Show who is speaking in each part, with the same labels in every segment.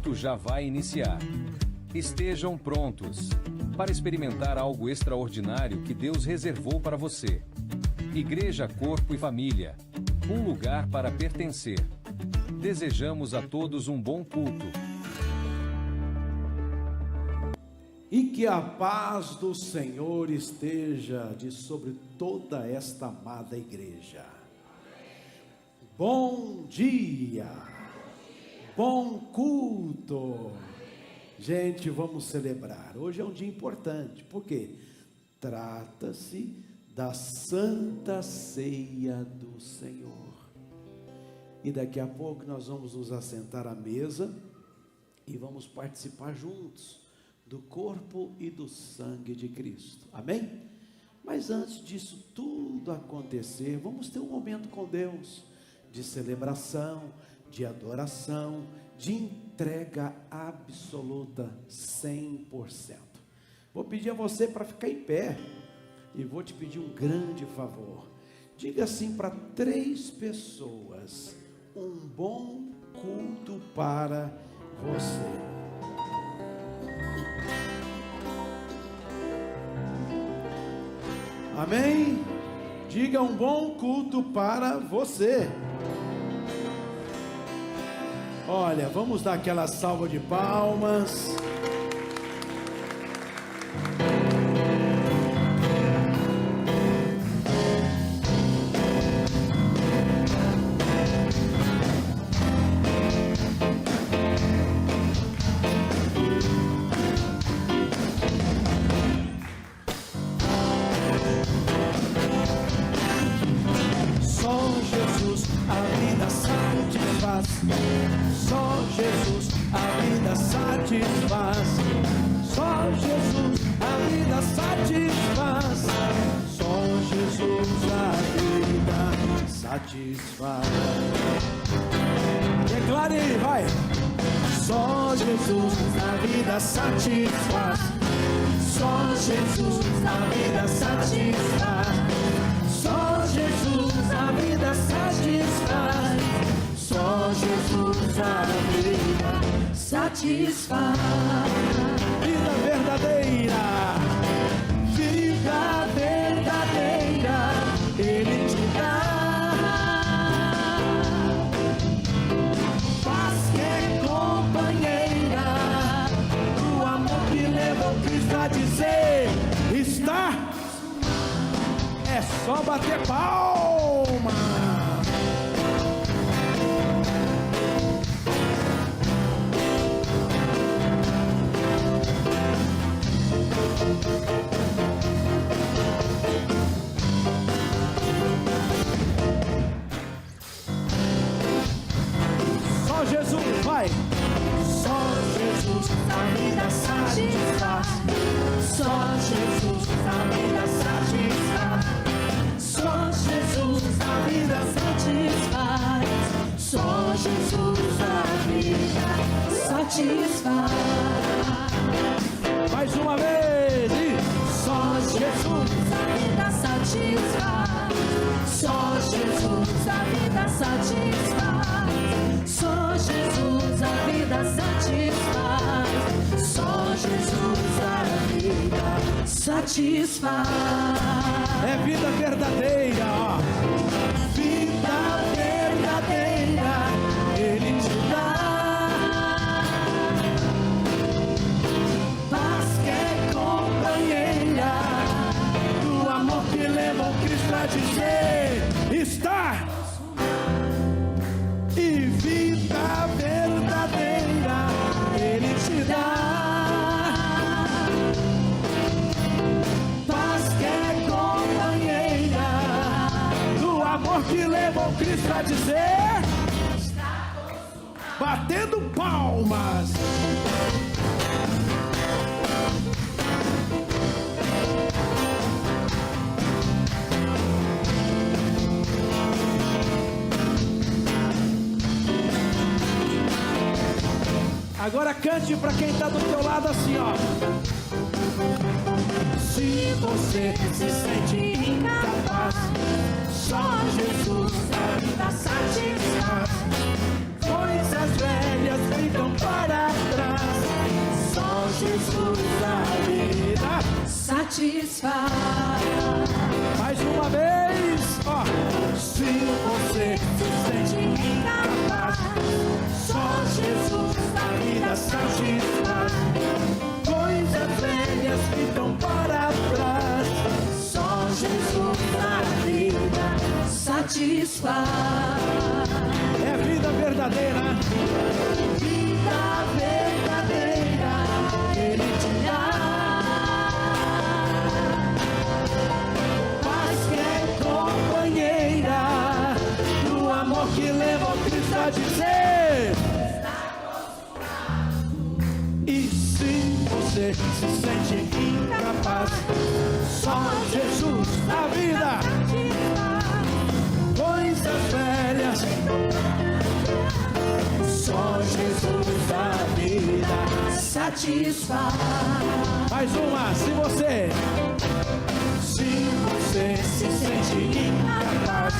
Speaker 1: culto já vai iniciar. Estejam prontos para experimentar algo extraordinário que Deus reservou para você. Igreja, Corpo e Família, um lugar para pertencer. Desejamos a todos um bom culto.
Speaker 2: E que a paz do Senhor esteja sobre toda esta amada igreja. Bom dia, bom culto. Gente, vamos celebrar. Hoje é um dia importante, porque trata-se da Santa Ceia do Senhor. E daqui a pouco nós vamos nos assentar à mesa e vamos participar juntos do corpo e do sangue de Cristo, amém? Mas antes disso tudo acontecer, vamos ter um momento com Deus, de celebração, de adoração, de entrega absoluta, 100%. Vou pedir a você para ficar em pé, e vou te pedir um grande favor, diga assim para 3 pessoas, um bom culto para você. Amém? Diga um bom culto para você. Olha, vamos dar aquela salva de palmas. Só Jesus a vida satisfaz. Só Jesus a vida satisfaz. Só Jesus a vida satisfaz. Declare aí, vai. Só Jesus a vida satisfaz. Só Jesus a vida satisfaz. Só Jesus a vida satisfaz. Só Jesus a vida satisfaz. Vida verdadeira, vida verdadeira, Ele te dá. Paz que é companheira, o amor que levou Cristo a dizer: está. É só bater palma. Só Jesus, vai! Só Jesus a vida satisfaz. Só Jesus a vida satisfaz. Só Jesus a vida satisfaz. Só Jesus a vida satisfaz. Mais uma vez! Só Jesus a vida satisfaz. Só Jesus a vida satisfaz. Só Jesus a vida satisfaz. Só Jesus a vida satisfaz. É vida verdadeira, ó. Vida verdadeira, Ele te dá. Paz que é companheira, do amor que leva o Cristo a dizer: está. E vida verdadeira Ele te dá. Paz que é companheira, do amor que levou Cristo a dizer: batendo palmas. Agora cante para quem está do teu lado assim, ó. Se você se sente incapaz, só Jesus a vida satisfaz. Coisas velhas ficam para
Speaker 3: satisfaz.
Speaker 2: Mais uma vez, ó. Se você se sente incapaz, só Jesus na vida satisfaz. Coisas velhas ficam para trás,
Speaker 3: Só Jesus na vida satisfaz.
Speaker 2: é vida verdadeira.
Speaker 3: Vida verdadeira Ele te dá.
Speaker 2: Paz que é companheira do amor que leva o Cristo a dizer. E se você se sente incapaz, só Jesus na vida. Coisas velhas,
Speaker 3: Só Jesus na vida satisfaz.
Speaker 2: mais uma. Se você se sente incapaz,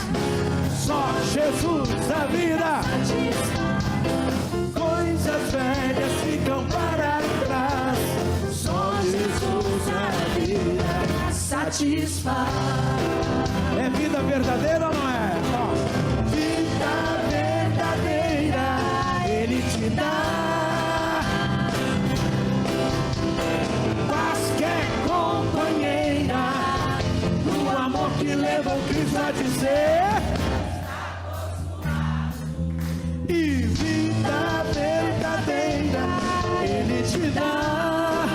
Speaker 2: só Jesus na vida. Coisas velhas ficam para trás,
Speaker 3: Só Jesus na vida satisfaz.
Speaker 2: é vida verdadeira ou não é? Ó. Vida verdadeira Ele te dá. Paz que é companheira do amor que leva o Cristo a dizer. E vida verdadeira Ele te dá.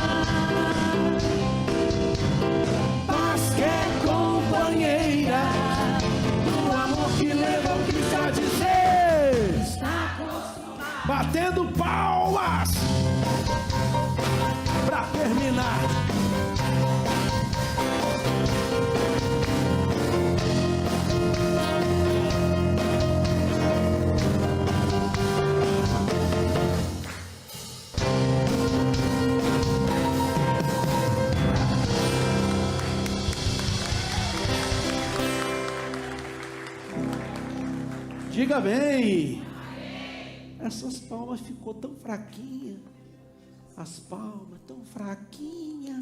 Speaker 2: Paz que é companheira do amor que leva o Cristo a dizer. Batendo palmas pra terminar. Diga bem. Essas palmas ficou tão fraquinha. As palmas tão fraquinha.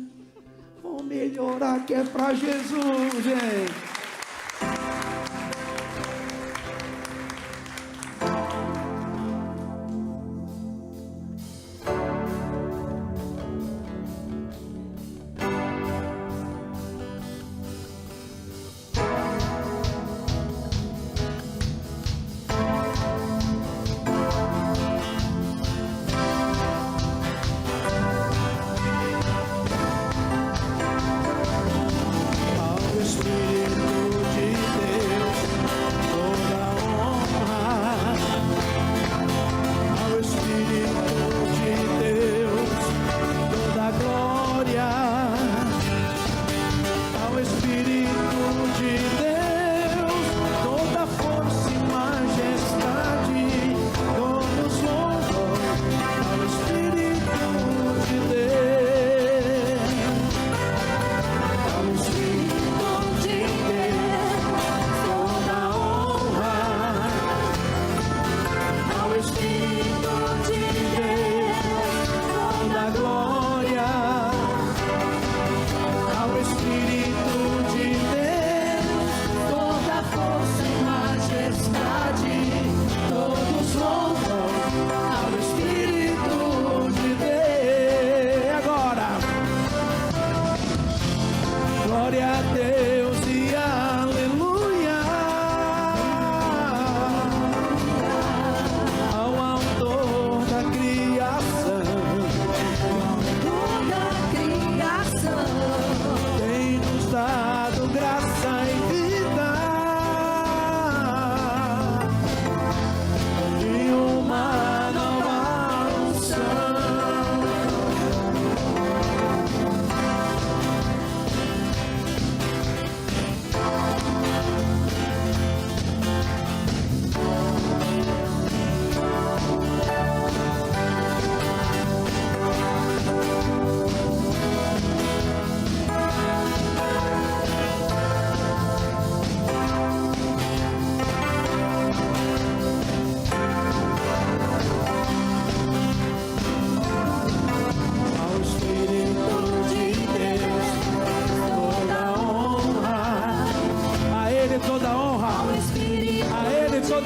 Speaker 2: Vou melhorar que é pra Jesus, gente.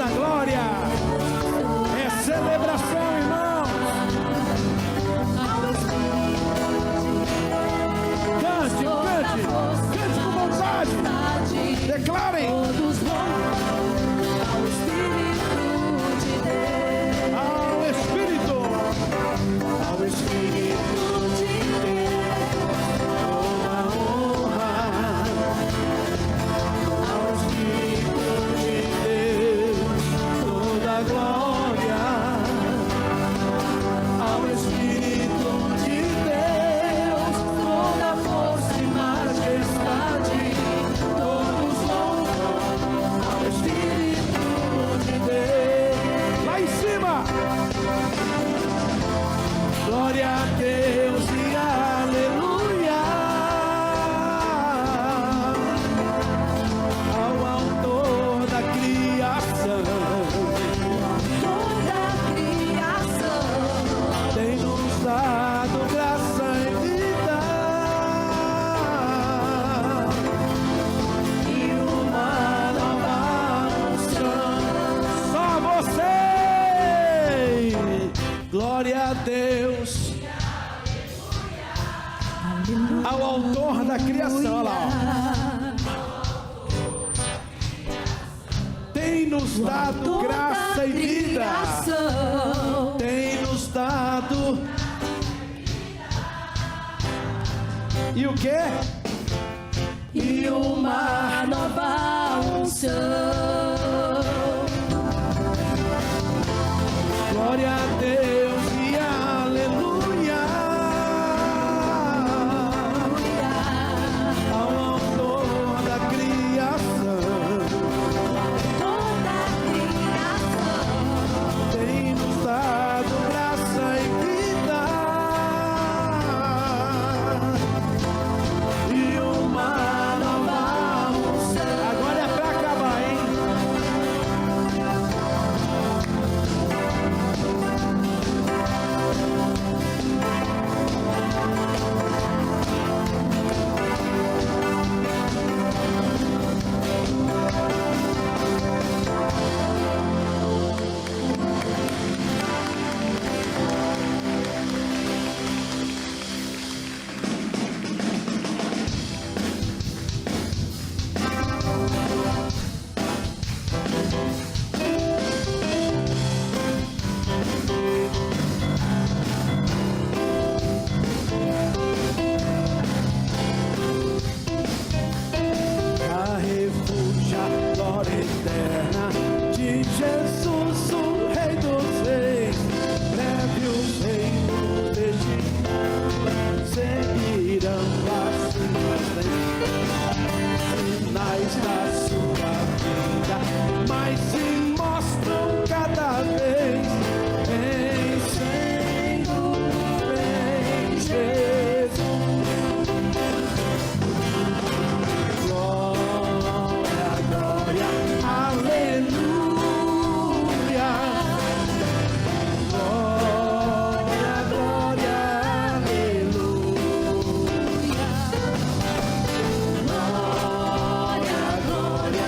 Speaker 2: da glória. É celebração, irmãos. Cante, cante, cante com vontade. Declarem.
Speaker 3: Todos vão ao Espírito de Deus.
Speaker 2: Ao Espírito.
Speaker 3: Ao Espírito de Deus. Toda honra. Ao Espírito de Deus. Toda glória. Ao Espírito de Deus. Toda força e majestade. Todos louvam ao Espírito de Deus.
Speaker 2: Lá em cima.
Speaker 3: Glória a Deus e aleluia ao autor da criação. Toda a criação tem nos dado graça e vida e uma nova unção.
Speaker 2: Só você. Glória a Deus. Ao autor da criação. Olha lá, ó. Tem nos dado graça e vida. Tem nos dado. E o quê?
Speaker 3: E uma nova unção.
Speaker 2: Glória a Deus e aleluia ao autor da criação.
Speaker 3: Toda a criação
Speaker 2: Tem nos dado graça e vida e uma nova unção. Agora é pra acabar, hein? A refúgio, a glória eterna de Jesus, o Rei dos Reis. Leve os reinos deste mundo, seguirão as suas leis. Sinais da sua vida, mas se mostram cada vez vencendo, vem Jesus. Glória, glória, aleluia. Glória, glória, aleluia.
Speaker 3: glória, glória,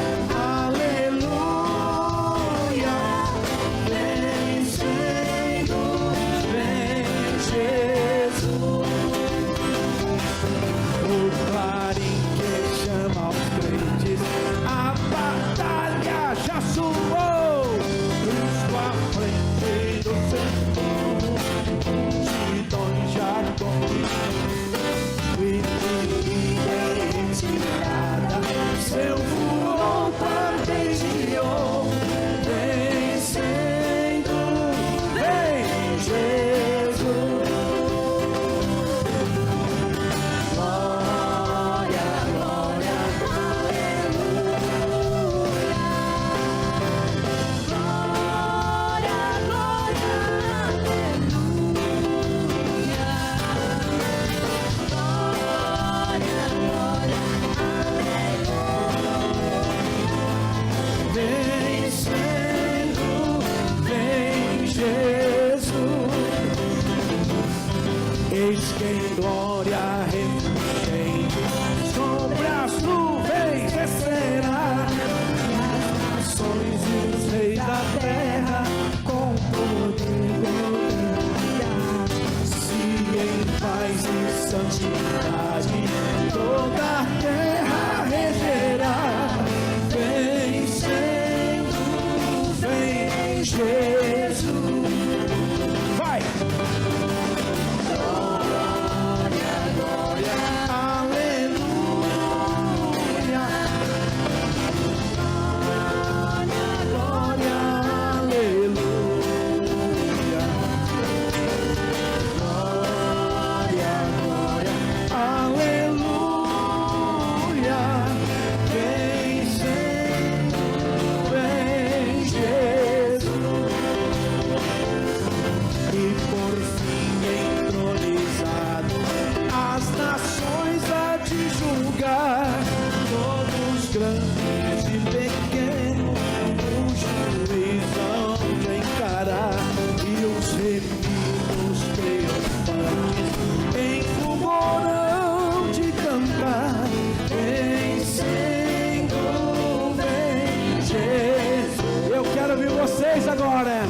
Speaker 2: vocês agora.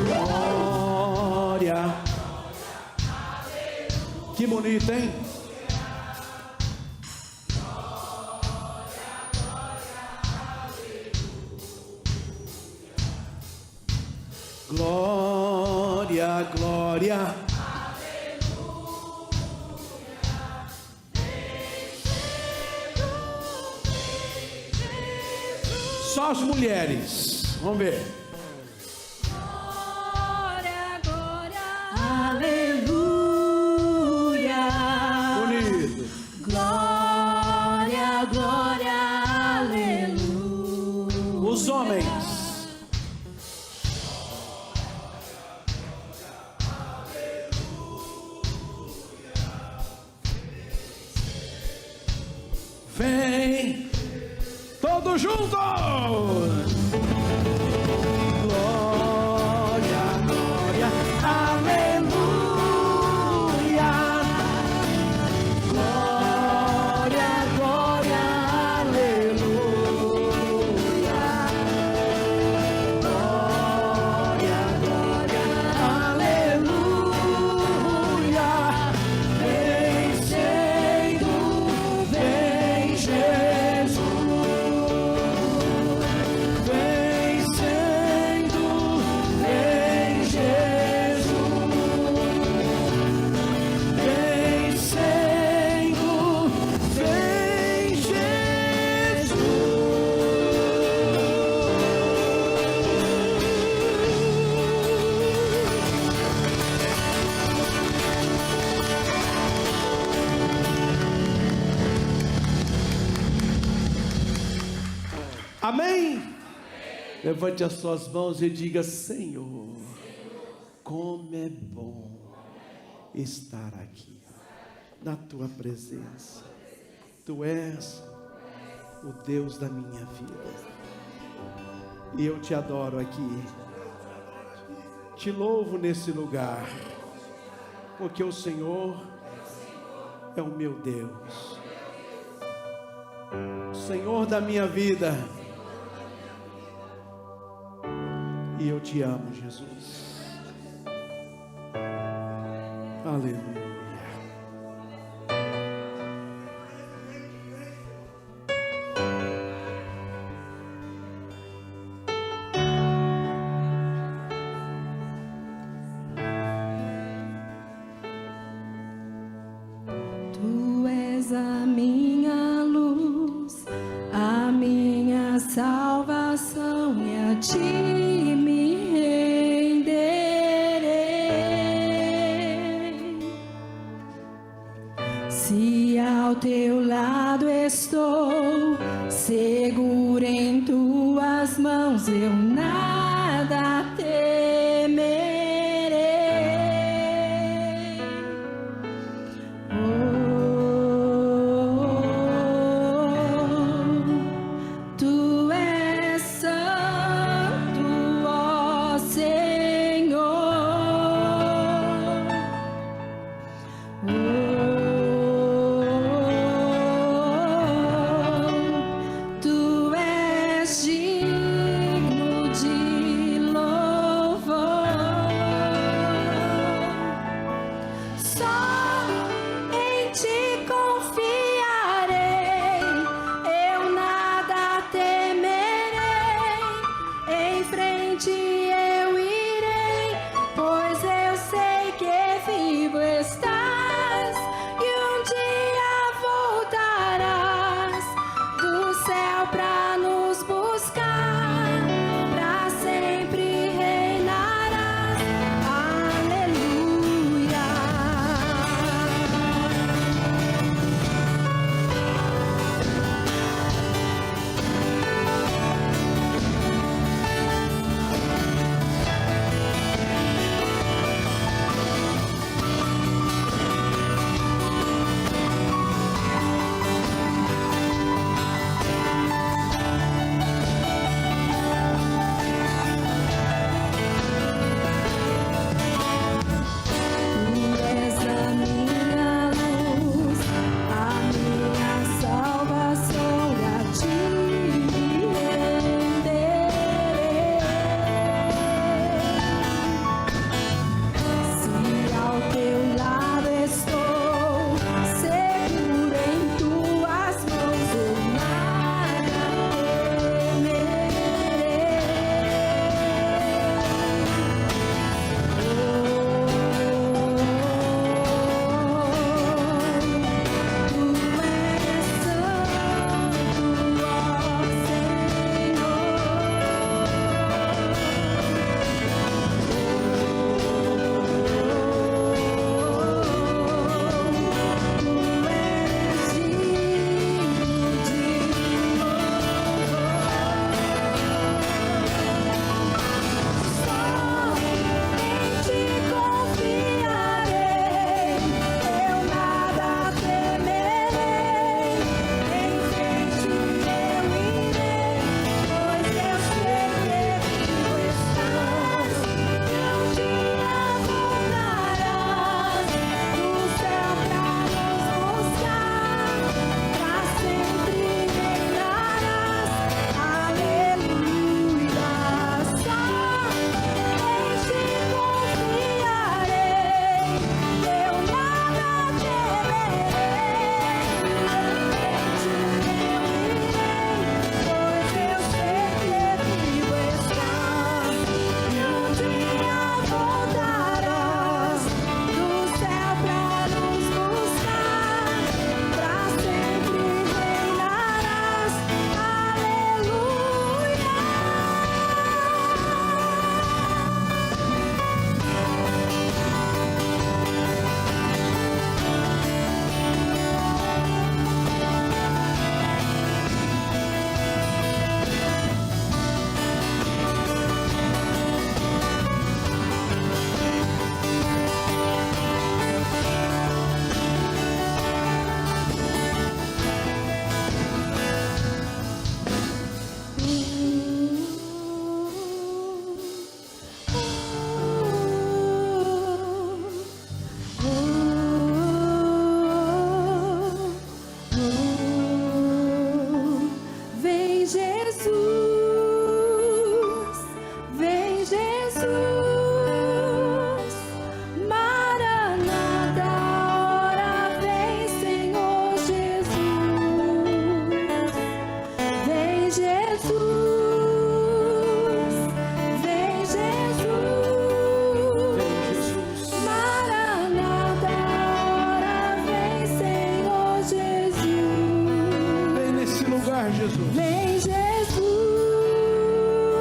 Speaker 2: Glória. Que bonito, hein? Glória, glória. Só as mulheres. Vamos ver.
Speaker 3: Glória, glória, aleluia.
Speaker 2: Bonito.
Speaker 3: Glória, glória, aleluia.
Speaker 2: Os homens. Vem, todos juntos! Glória, glória, aleluia! Glória, glória, aleluia! Glória, glória, aleluia! Vencendo, vem Jesus! Vencendo, vem Jesus! Vencendo, vem Jesus! Amém? Levante as suas mãos e diga: Senhor, como é bom estar aqui, na tua presença. Tu és o Deus da minha vida, e eu te adoro aqui, te louvo nesse lugar, porque o Senhor é o meu Deus, o Senhor da minha vida. E eu te amo, Jesus. Aleluia.
Speaker 3: Tu és a minha luz, a minha salvação, e a ti me renderei. Se ao teu lado estou, seguro em tuas mãos, eu nada temerei. Tu és santo, ó Senhor. Tu és digno
Speaker 2: lugar, Jesus.
Speaker 3: Vem, Jesus.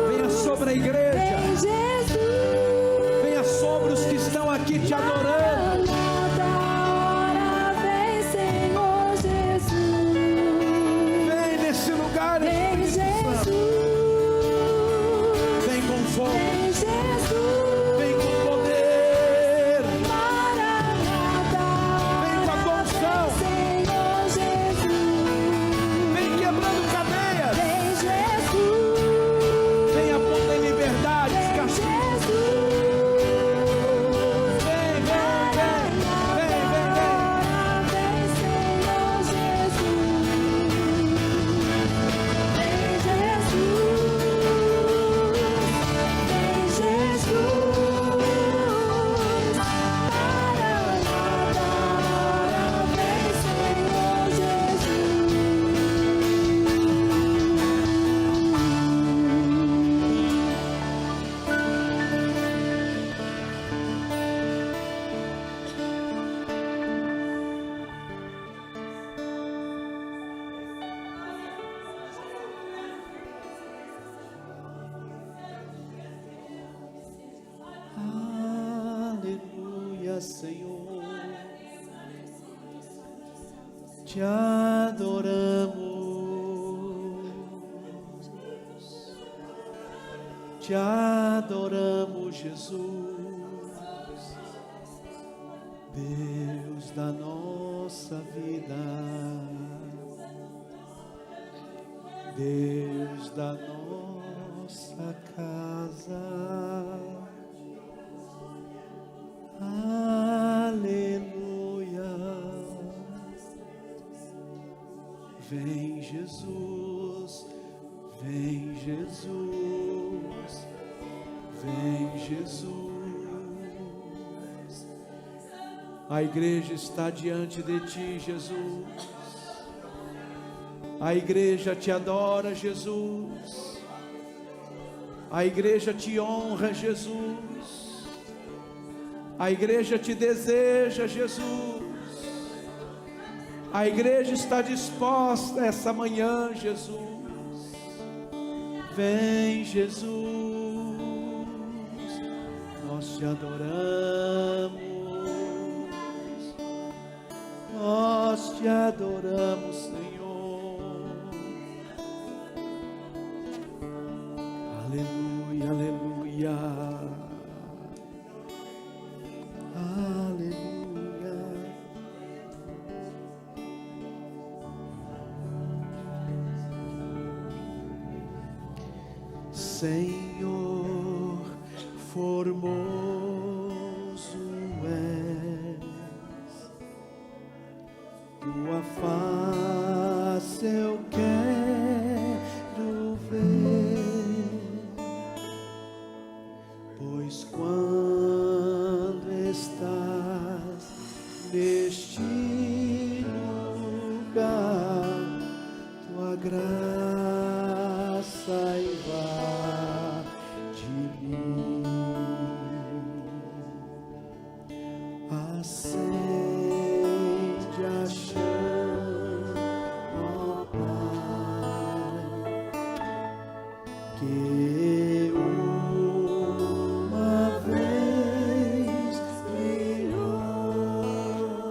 Speaker 2: Venha sobre a igreja.
Speaker 3: Vem, Jesus.
Speaker 2: Venha sobre os que estão aqui te adorando.
Speaker 3: Nada hora, vem, Senhor Jesus.
Speaker 2: Vem nesse lugar,
Speaker 3: Vem,
Speaker 2: Espírito Santo.
Speaker 3: Jesus.
Speaker 2: Vem com fogo.
Speaker 3: Vem, Jesus.
Speaker 2: Vem com poder.
Speaker 3: Maranata.
Speaker 2: Vem com a tua unção.
Speaker 3: Senhor Jesus.
Speaker 2: Vem quebrando cadeias.
Speaker 3: Vem, Jesus.
Speaker 2: Venha pondo em liberdade.
Speaker 3: Vem,
Speaker 2: Castigo.
Speaker 3: Jesus.
Speaker 2: Vem, vem, vem. Vem, vem, vem.
Speaker 3: Vem, Senhor Jesus. Vem, Jesus. Vem, Jesus. Maranata, vem, Senhor
Speaker 2: Aleluia, Senhor. Te adoramos. Te adoramos, Jesus. Deus da nossa vida. Deus da nossa casa. Aleluia. Vem, Jesus. Vem, Jesus. Vem, Jesus. A igreja está diante de ti, Jesus. A igreja te adora, Jesus. A igreja te honra, Jesus. A igreja te deseja, Jesus. A igreja está disposta essa manhã, Jesus. Vem, Jesus. Nós te adoramos. Nós te adoramos, Senhor. Aleluia, aleluia. Aleluia. Senhor, formoso és, tua face eu quero ver, pois quando estás neste lugar, tua graça invade mim, acende a chama, ó Pai, que uma vez brilhou,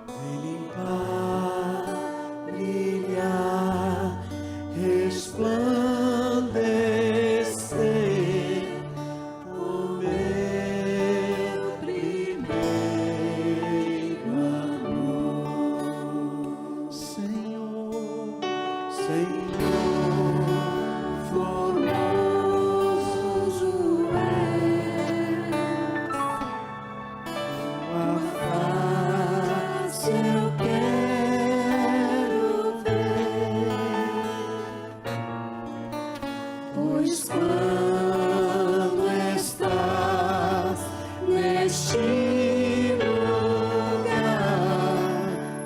Speaker 2: vem limpar, brilhar, resplandecer o meu primeiro amor. Senhor, Senhor,
Speaker 3: Formoso és,
Speaker 2: tua
Speaker 3: face eu quero ver, pois quando estás neste lugar,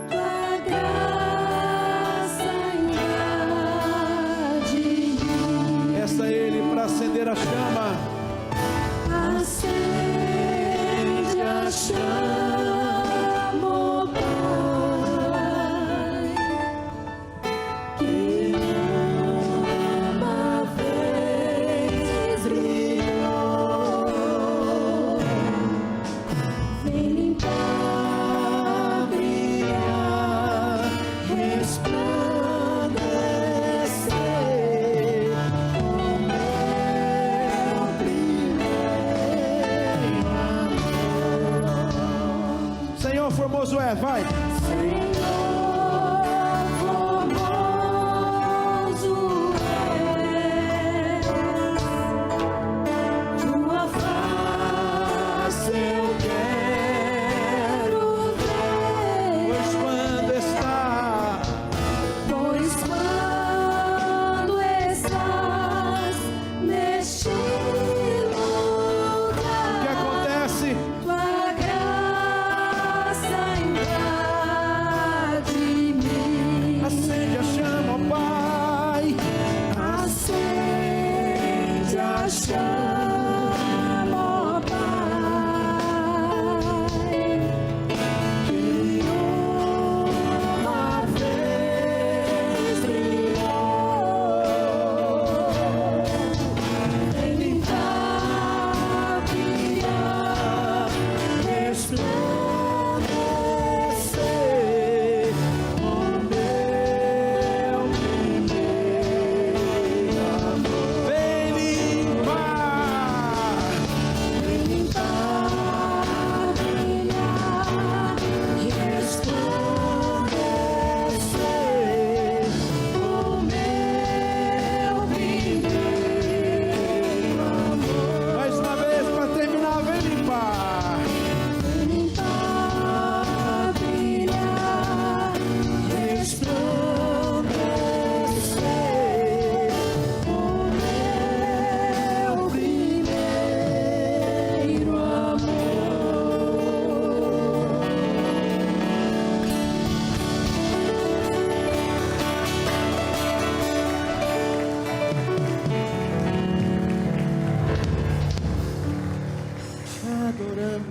Speaker 3: tua graça invade mim.
Speaker 2: peça a Ele para acender a chama.
Speaker 3: Acende a chama, ó Pai,
Speaker 2: formoso é, vai.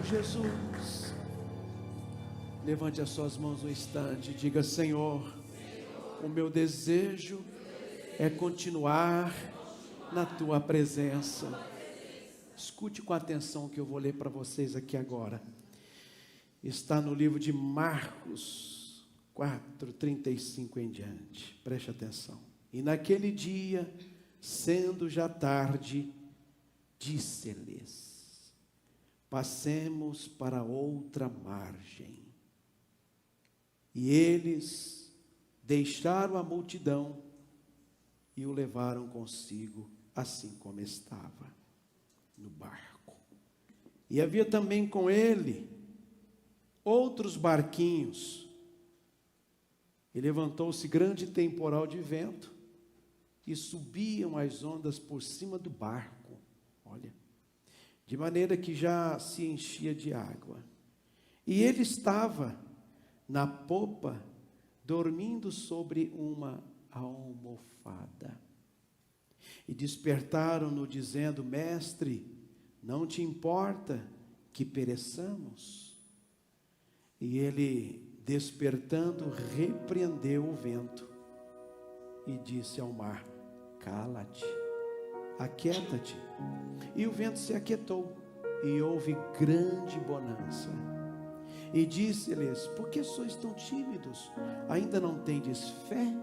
Speaker 2: Jesus. Levante as suas mãos um instante e diga: Senhor, o meu desejo é continuar na tua presença. Escute com atenção o que eu vou ler para vocês aqui agora. Está no livro de Marcos 4:35 em diante. Preste atenção. E naquele dia, sendo já tarde, disse-lhes: passemos para outra margem. E eles deixaram a multidão e o levaram consigo, assim como estava, no barco. E havia também com ele outros barquinhos. E levantou-se grande temporal de vento, e subiam as ondas por cima do barco. Olha, de maneira que já se enchia de água. E ele estava na popa, dormindo sobre uma almofada. E despertaram-no, dizendo: Mestre, não te importa que pereçamos? E ele, despertando, repreendeu o vento e disse ao mar: cala-te, aquieta-te. E o vento se aquietou, e houve grande bonança. E disse-lhes: por que sois tão tímidos? Ainda não tendes fé?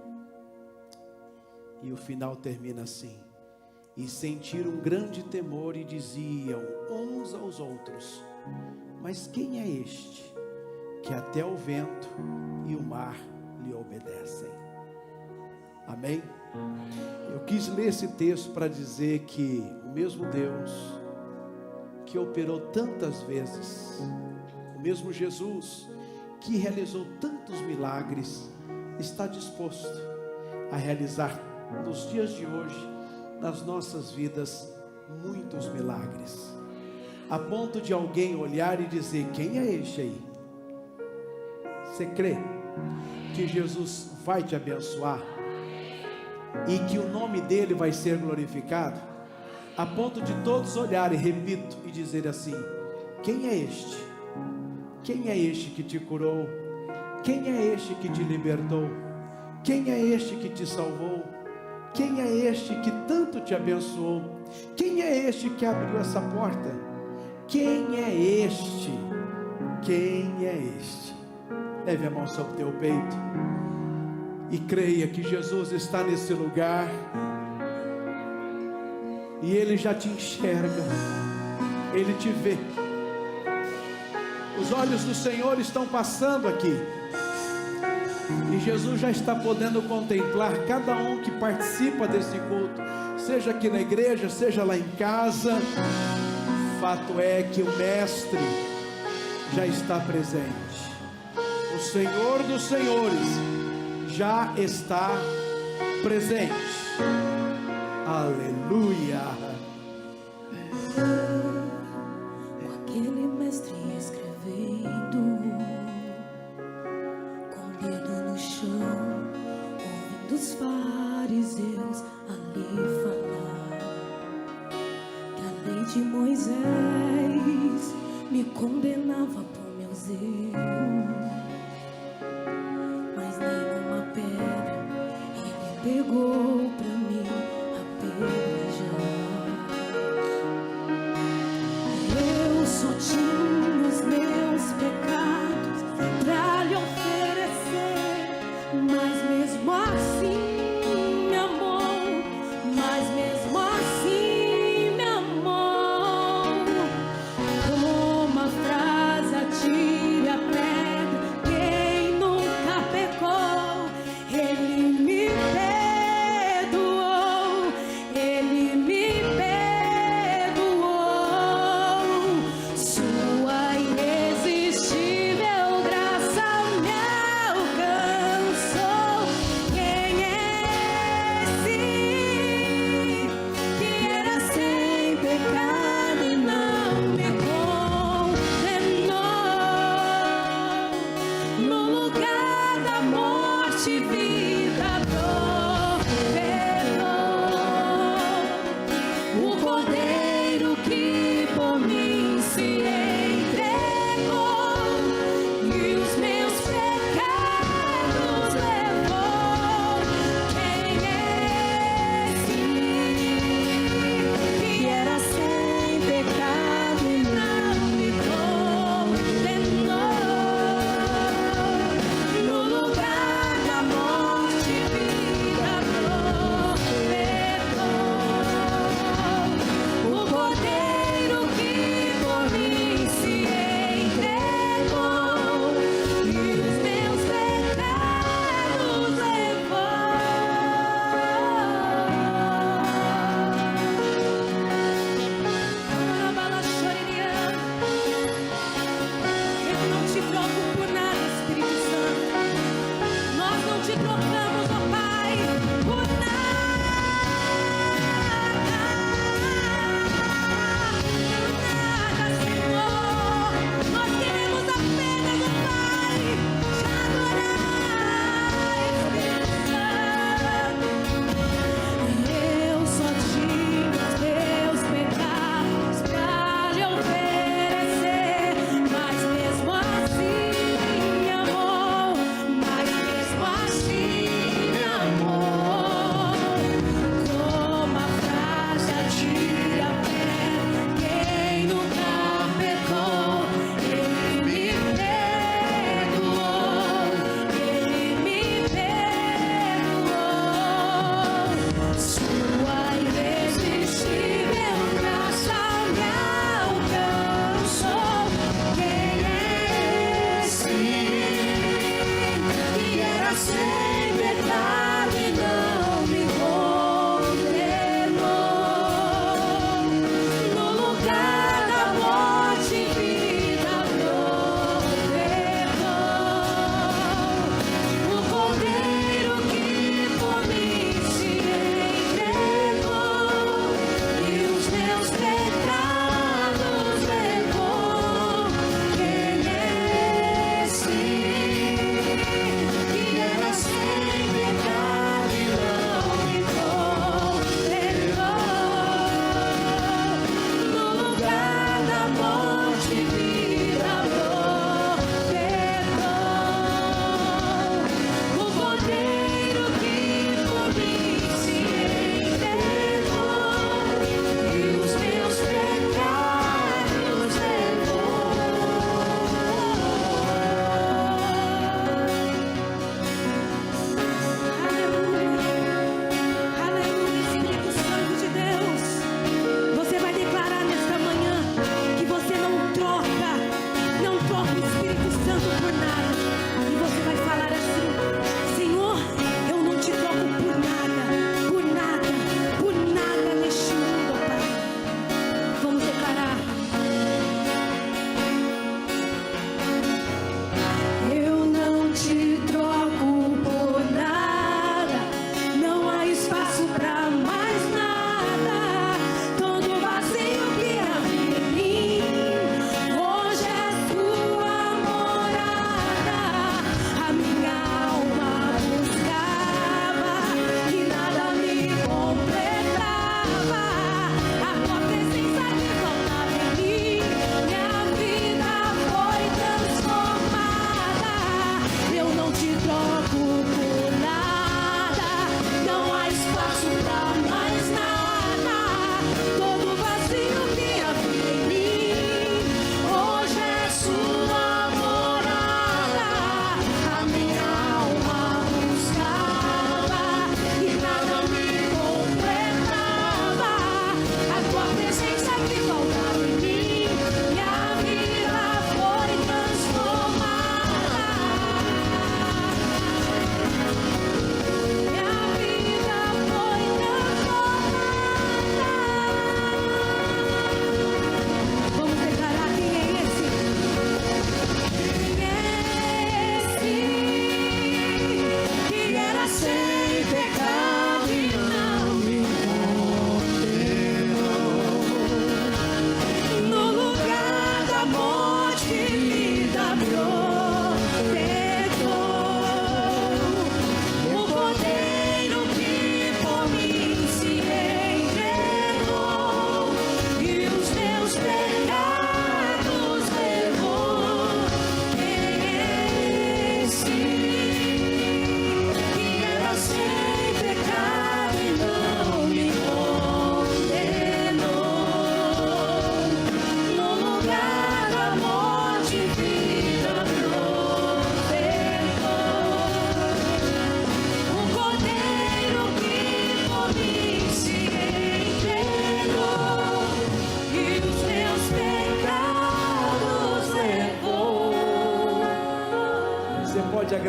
Speaker 2: E o final termina assim: e sentiram um grande temor, e diziam uns aos outros: mas quem é este, que até o vento e o mar lhe obedecem? Amém? Eu quis ler esse texto para dizer que o mesmo Deus que operou tantas vezes, o mesmo Jesus que realizou tantos milagres, está disposto a realizar nos dias de hoje, nas nossas vidas, muitos milagres, a ponto de alguém olhar e dizer: quem é este aí? Você crê que Jesus vai te abençoar e que o nome dele vai ser glorificado, a ponto de todos olharem, repito, e dizer assim: quem é este? Quem é este que te curou? Quem é este que te libertou? Quem é este que te salvou? Quem é este que tanto te abençoou? Quem é este que abriu essa porta? Quem é este? Quem é este? Leve a mão sobre o teu peito e creia que Jesus está nesse lugar, e Ele já te enxerga, Ele te vê. Os olhos do Senhor estão passando aqui. E Jesus já está podendo contemplar cada um que participa desse culto, seja aqui na igreja, seja lá em casa. Fato é que o Mestre já está presente. O Senhor dos Senhores já está presente. Aleluia.
Speaker 4: Com aquele mestre escrevendo, com o dedo no chão, ouvindo os fariseus ali falar que a lei de Moisés me condenava por meus erros, mas nenhuma pedra ele pegou pra mim apedrejar. Eu só tinha os meus pecados pra lhe oferecer, mas mesmo assim me amou, mas mesmo assim me amou. Como a frase atire a pedra, quem nunca pecou, ele me perdoou, ele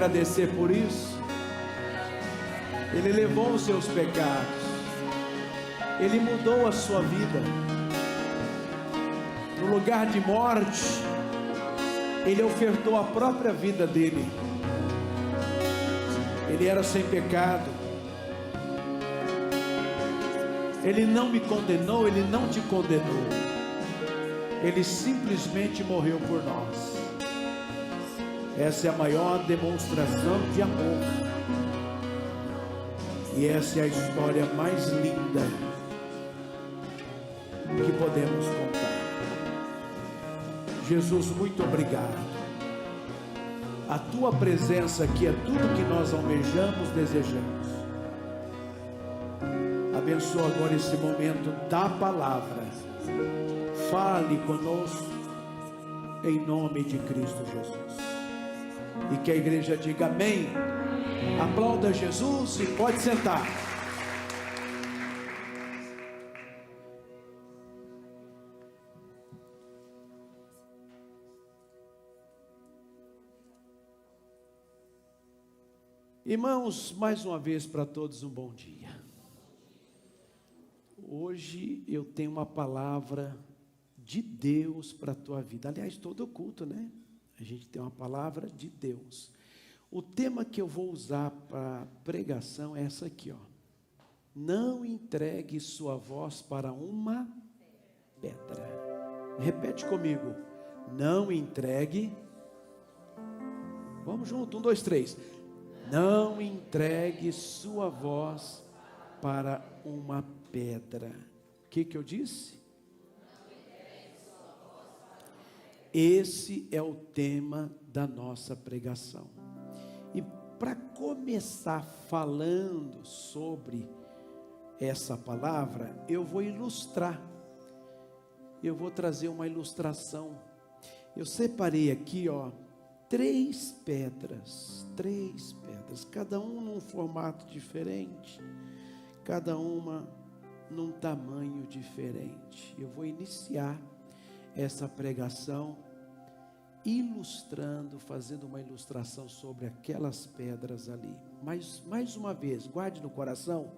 Speaker 2: agradecer por isso? Ele levou os seus pecados. Ele mudou a sua vida. No lugar de morte, Ele ofertou a própria vida dele. Ele era sem pecado. Ele não me condenou, Ele não te condenou. Ele simplesmente morreu por nós. Essa é a maior demonstração de amor. E essa é a história mais linda que podemos contar. Jesus, muito obrigado. A tua presença aqui é tudo que nós almejamos, desejamos. Abençoa agora esse momento da palavra. Fale conosco em nome de Cristo Jesus. E que a igreja diga amém. Aplauda Jesus e pode sentar. Irmãos, mais uma vez para todos um bom dia. Hoje eu tenho uma palavra de Deus para a tua vida. Aliás, todo o culto, né? A gente tem uma palavra de Deus. O tema que eu vou usar para pregação é essa aqui, ó. Não entregue sua voz para uma pedra. Repete comigo. Não entregue. Vamos junto, 1, 2, 3. Não entregue sua voz para uma pedra. O que eu disse? Esse é o tema da nossa pregação. E para começar falando sobre essa palavra, eu vou ilustrar. Eu vou trazer uma ilustração. Eu separei aqui, ó, 3 pedras, cada uma num formato diferente, cada uma num tamanho diferente. Eu vou iniciar essa pregação ilustrando, fazendo uma ilustração sobre aquelas pedras ali. Mas, mais uma vez, guarde no coração,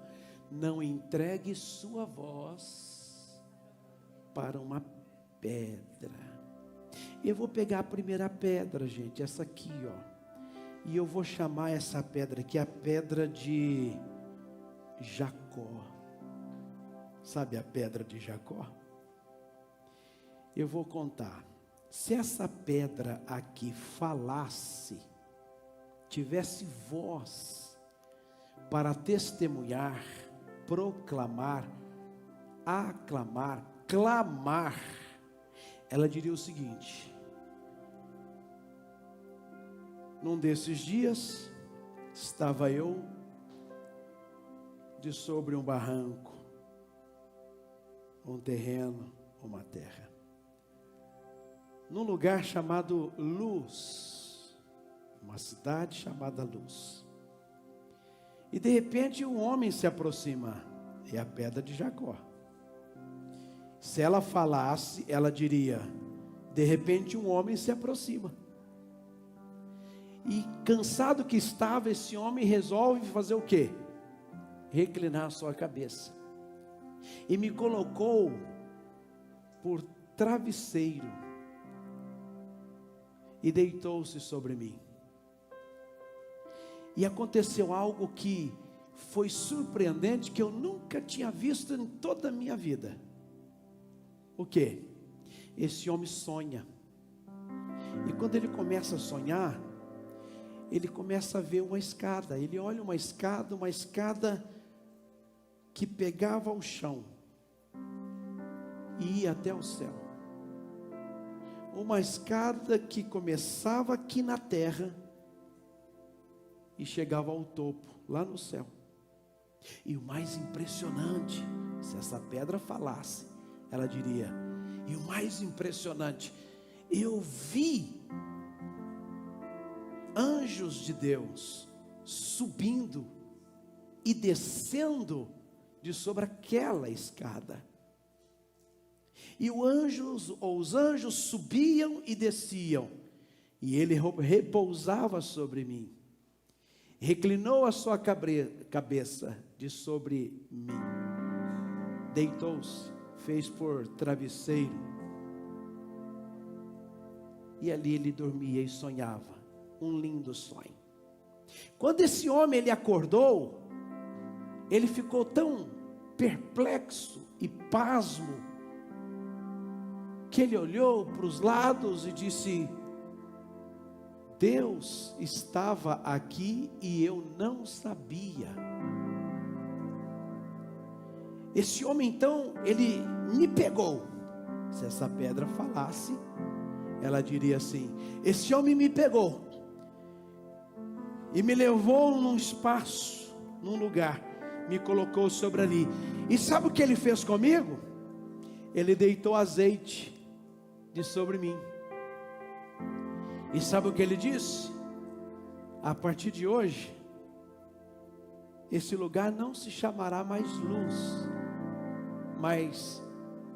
Speaker 2: não entregue sua voz para uma pedra. Eu vou pegar a primeira pedra, gente, essa aqui, ó, e eu vou chamar essa pedra aqui a pedra de Jacó. Sabe a pedra de Jacó? Eu vou contar. Se essa pedra aqui falasse, tivesse voz para testemunhar, proclamar, aclamar, clamar, ela diria o seguinte: num desses dias, estava eu de sobre um barranco, um terreno, uma terra, num lugar chamado Luz, uma cidade chamada Luz. E de repente um homem se aproxima, é a pedra de Jacó. Se ela falasse, ela diria: de repente um homem se aproxima. E cansado que estava, esse homem resolve fazer o quê? Reclinar a sua cabeça. E me colocou por travesseiro e deitou-se sobre mim. E aconteceu algo que foi surpreendente, que eu nunca tinha visto em toda a minha vida. O quê? Esse homem sonha. E quando ele começa a sonhar, ele começa a ver uma escada. Ele olha uma escada que pegava ao chão e ia até o céu. Uma escada que começava aqui na terra e chegava ao topo, lá no céu. E o mais impressionante, se essa pedra falasse, ela diria: e o mais impressionante, eu vi anjos de Deus subindo e descendo de sobre aquela escada. E os anjos subiam e desciam, e ele repousava sobre mim. reclinou a sua cabeça de sobre mim, deitou-se, fez por travesseiro, e ali ele dormia e sonhava um lindo sonho. Quando esse homem ele acordou, ele ficou tão perplexo e pasmo, que ele olhou para os lados e disse: Deus estava aqui e eu não sabia. Esse homem então, ele me pegou. Se essa pedra falasse, ela diria assim: esse homem me pegou e me levou num espaço, num lugar, me colocou sobre ali. E sabe o que ele fez comigo? Ele deitou azeite de sobre mim. E sabe o que ele disse? A partir de hoje, esse lugar não se chamará mais Luz, mas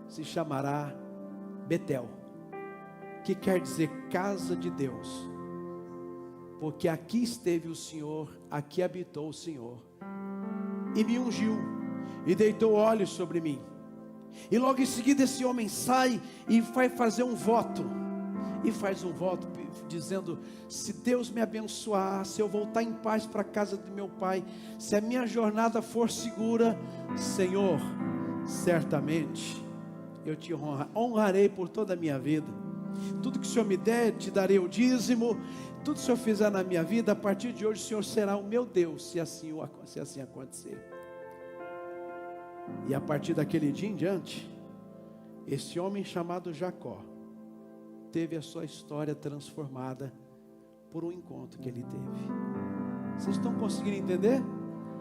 Speaker 2: se chamará Betel, que quer dizer casa de Deus, porque aqui esteve o Senhor, aqui habitou o Senhor, e me ungiu, e deitou óleo sobre mim. E logo em seguida esse homem sai e vai fazer um voto, e faz um voto dizendo: se Deus me abençoar, se eu voltar em paz para a casa do meu pai, se a minha jornada for segura, Senhor, certamente eu te honrarei por toda a minha vida. Tudo que o Senhor me der, te darei o dízimo. Tudo que o Senhor fizer na minha vida, a partir de hoje o Senhor será o meu Deus, se assim acontecer. E a partir daquele dia em diante, esse homem chamado Jacó teve a sua história transformada por um encontro que ele teve. Vocês estão conseguindo entender?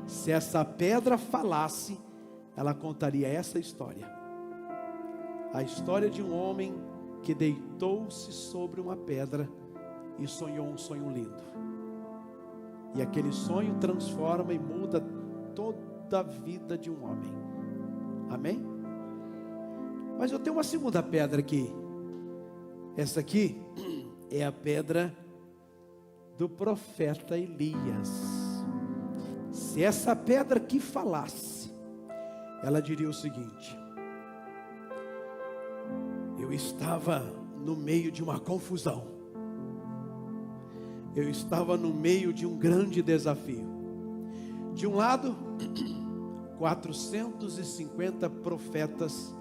Speaker 2: Se essa pedra falasse, ela contaria essa história. A história de um homem que deitou-se sobre uma pedra e sonhou um sonho lindo. E aquele sonho transforma e muda toda a vida de um homem. Amém? Mas eu tenho uma segunda pedra aqui. Essa aqui é a pedra do profeta Elias. Se essa pedra aqui falasse, ela diria o seguinte: eu estava no meio de uma confusão, eu estava no meio de um grande desafio. De um lado, 450 profetas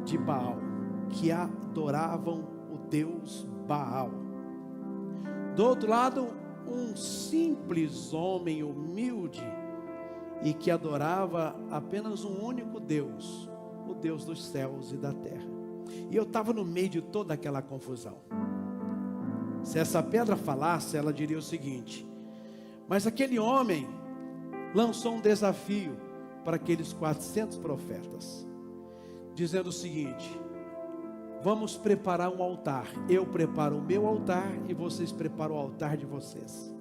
Speaker 2: de Baal, que adoravam o Deus Baal. Do outro lado, um simples homem humilde e que adorava apenas um único Deus, o Deus dos céus e da terra. E eu estava no meio de toda aquela confusão. Se essa pedra falasse, ela diria o seguinte: mas aquele homem lançou um desafio para aqueles 400 profetas, dizendo o seguinte: vamos preparar um altar. Eu preparo o meu altar e vocês preparam o altar de vocês.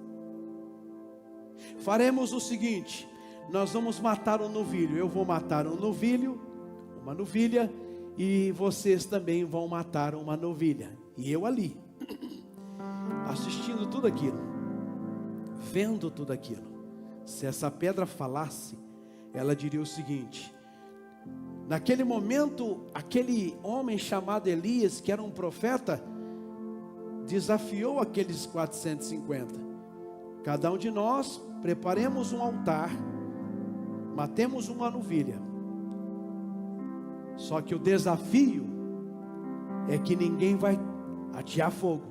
Speaker 2: Faremos o seguinte: nós vamos matar um novilho. Eu vou matar um novilho, uma novilha, e vocês também vão matar uma novilha. E eu ali, assistindo tudo aquilo, vendo tudo aquilo. Se essa pedra falasse, ela diria o seguinte: naquele momento, aquele homem chamado Elias, que era um profeta, desafiou aqueles 450. Cada um de nós preparemos um altar, matemos uma novilha. Só que o desafio é que ninguém vai atear fogo,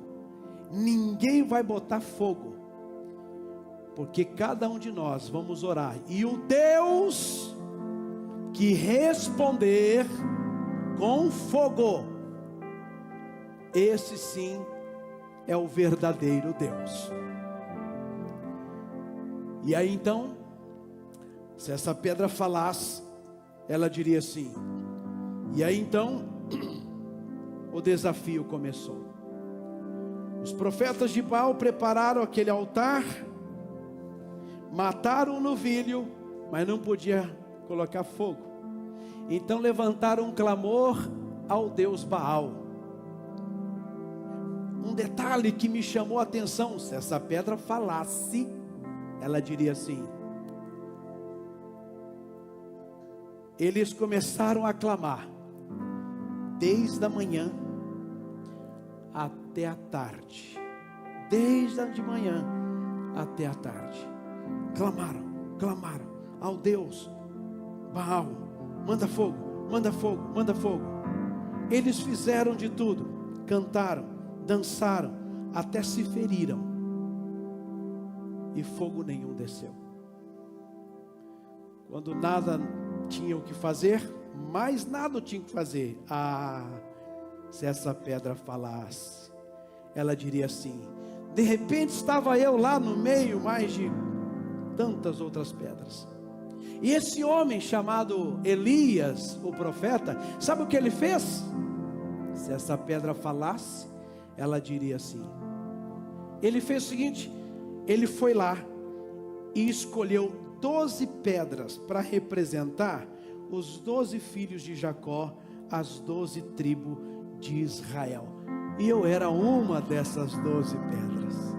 Speaker 2: ninguém vai botar fogo, porque cada um de nós vamos orar, e o Deus que responder com fogo, esse sim é o verdadeiro Deus. E aí então, se essa pedra falasse, ela diria assim. E aí então, o desafio começou. Os profetas de Baal prepararam aquele altar, mataram o novilho, mas não podia colocar fogo. Então levantaram um clamor ao Deus Baal. Um detalhe que me chamou a atenção: se essa pedra falasse, ela diria assim: eles começaram a clamar desde a manhã até a tarde. Desde a de manhã até a tarde. Clamaram ao Deus Baal: manda fogo, manda fogo, manda fogo. Eles fizeram de tudo, cantaram, dançaram, até se feriram, e fogo nenhum desceu. Quando nada tinha o que fazer, mais nada tinha que fazer. Se essa pedra falasse, ela diria assim: de repente estava eu lá no meio, mais de tantas outras pedras. E esse homem chamado Elias, o profeta, sabe o que ele fez? Se essa pedra falasse, ela diria assim. Ele fez o seguinte: ele foi lá e escolheu 12 pedras para representar os 12 filhos de Jacó, as 12 tribos de Israel. E eu era uma dessas 12 pedras.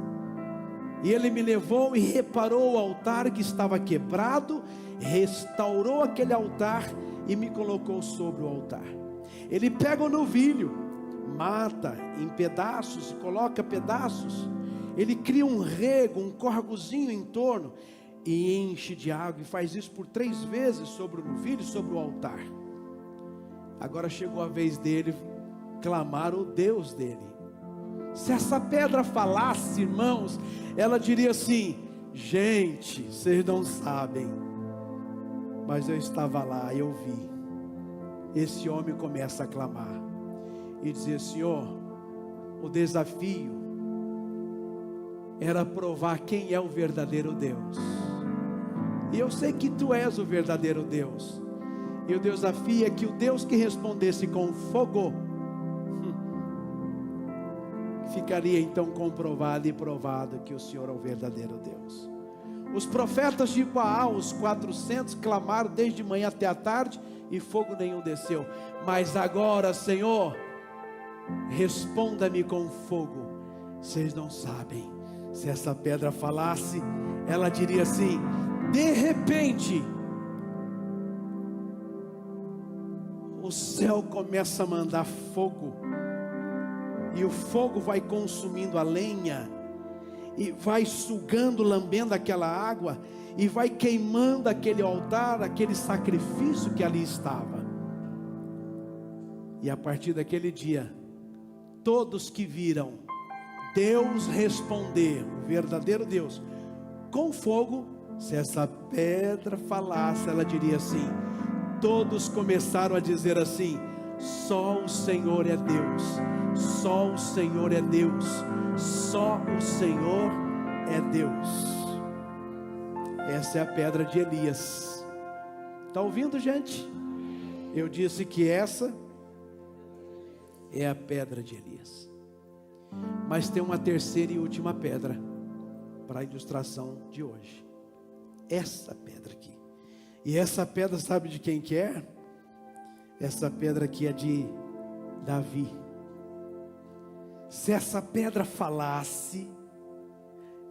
Speaker 2: E ele me levou e reparou o altar que estava quebrado, restaurou aquele altar e me colocou sobre o altar. Ele pega o novilho, mata em pedaços e coloca pedaços. Ele cria um rego, um corgozinho em torno e enche de água, e faz isso por 3 vezes sobre o novilho e sobre o altar. Agora chegou a vez dele clamar o Deus dele. Se essa pedra falasse, irmãos, ela diria assim: gente, vocês não sabem, mas eu estava lá, eu vi. Esse homem começa a clamar e dizer: Senhor, o desafio era provar quem é o verdadeiro Deus. E eu sei que tu és o verdadeiro Deus. E o desafio é que o Deus que respondesse com fogo ficaria então comprovado e provado que o Senhor é o verdadeiro Deus. Os profetas de Baal, os 400, clamaram desde manhã até a tarde e fogo nenhum desceu. Mas agora, Senhor, responda-me com fogo. Vocês não sabem, se essa pedra falasse, ela diria assim: de repente o céu começa a mandar fogo, e o fogo vai consumindo a lenha, e vai sugando, lambendo aquela água, e vai queimando aquele altar, aquele sacrifício que ali estava. E a partir daquele dia, todos que viram Deus responder, o verdadeiro Deus, com fogo, se essa pedra falasse, ela diria assim. Todos começaram a dizer assim: só o Senhor é Deus, só o Senhor é Deus, só o Senhor é Deus. Essa é a pedra de Elias. Está ouvindo, gente? Eu disse que essa é a pedra de Elias. Mas tem uma terceira e última pedra para a ilustração de hoje. Essa pedra aqui. E essa pedra, sabe de quem que é? Essa pedra aqui é de Davi. Se essa pedra falasse,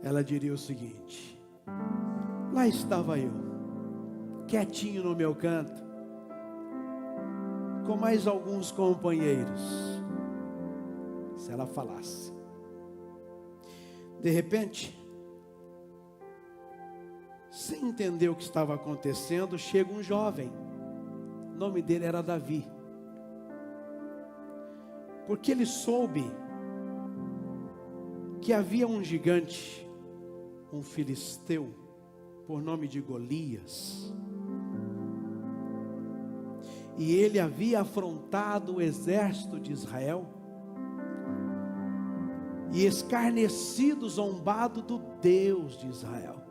Speaker 2: ela diria o seguinte: lá estava eu, quietinho no meu canto, com mais alguns companheiros. Se ela falasse, de repente, sem entender o que estava acontecendo, chega um jovem. O nome dele era Davi. Porque ele soube que havia um gigante, um filisteu, por nome de Golias. E ele havia afrontado o exército de Israel e escarnecido, zombado do Deus de Israel.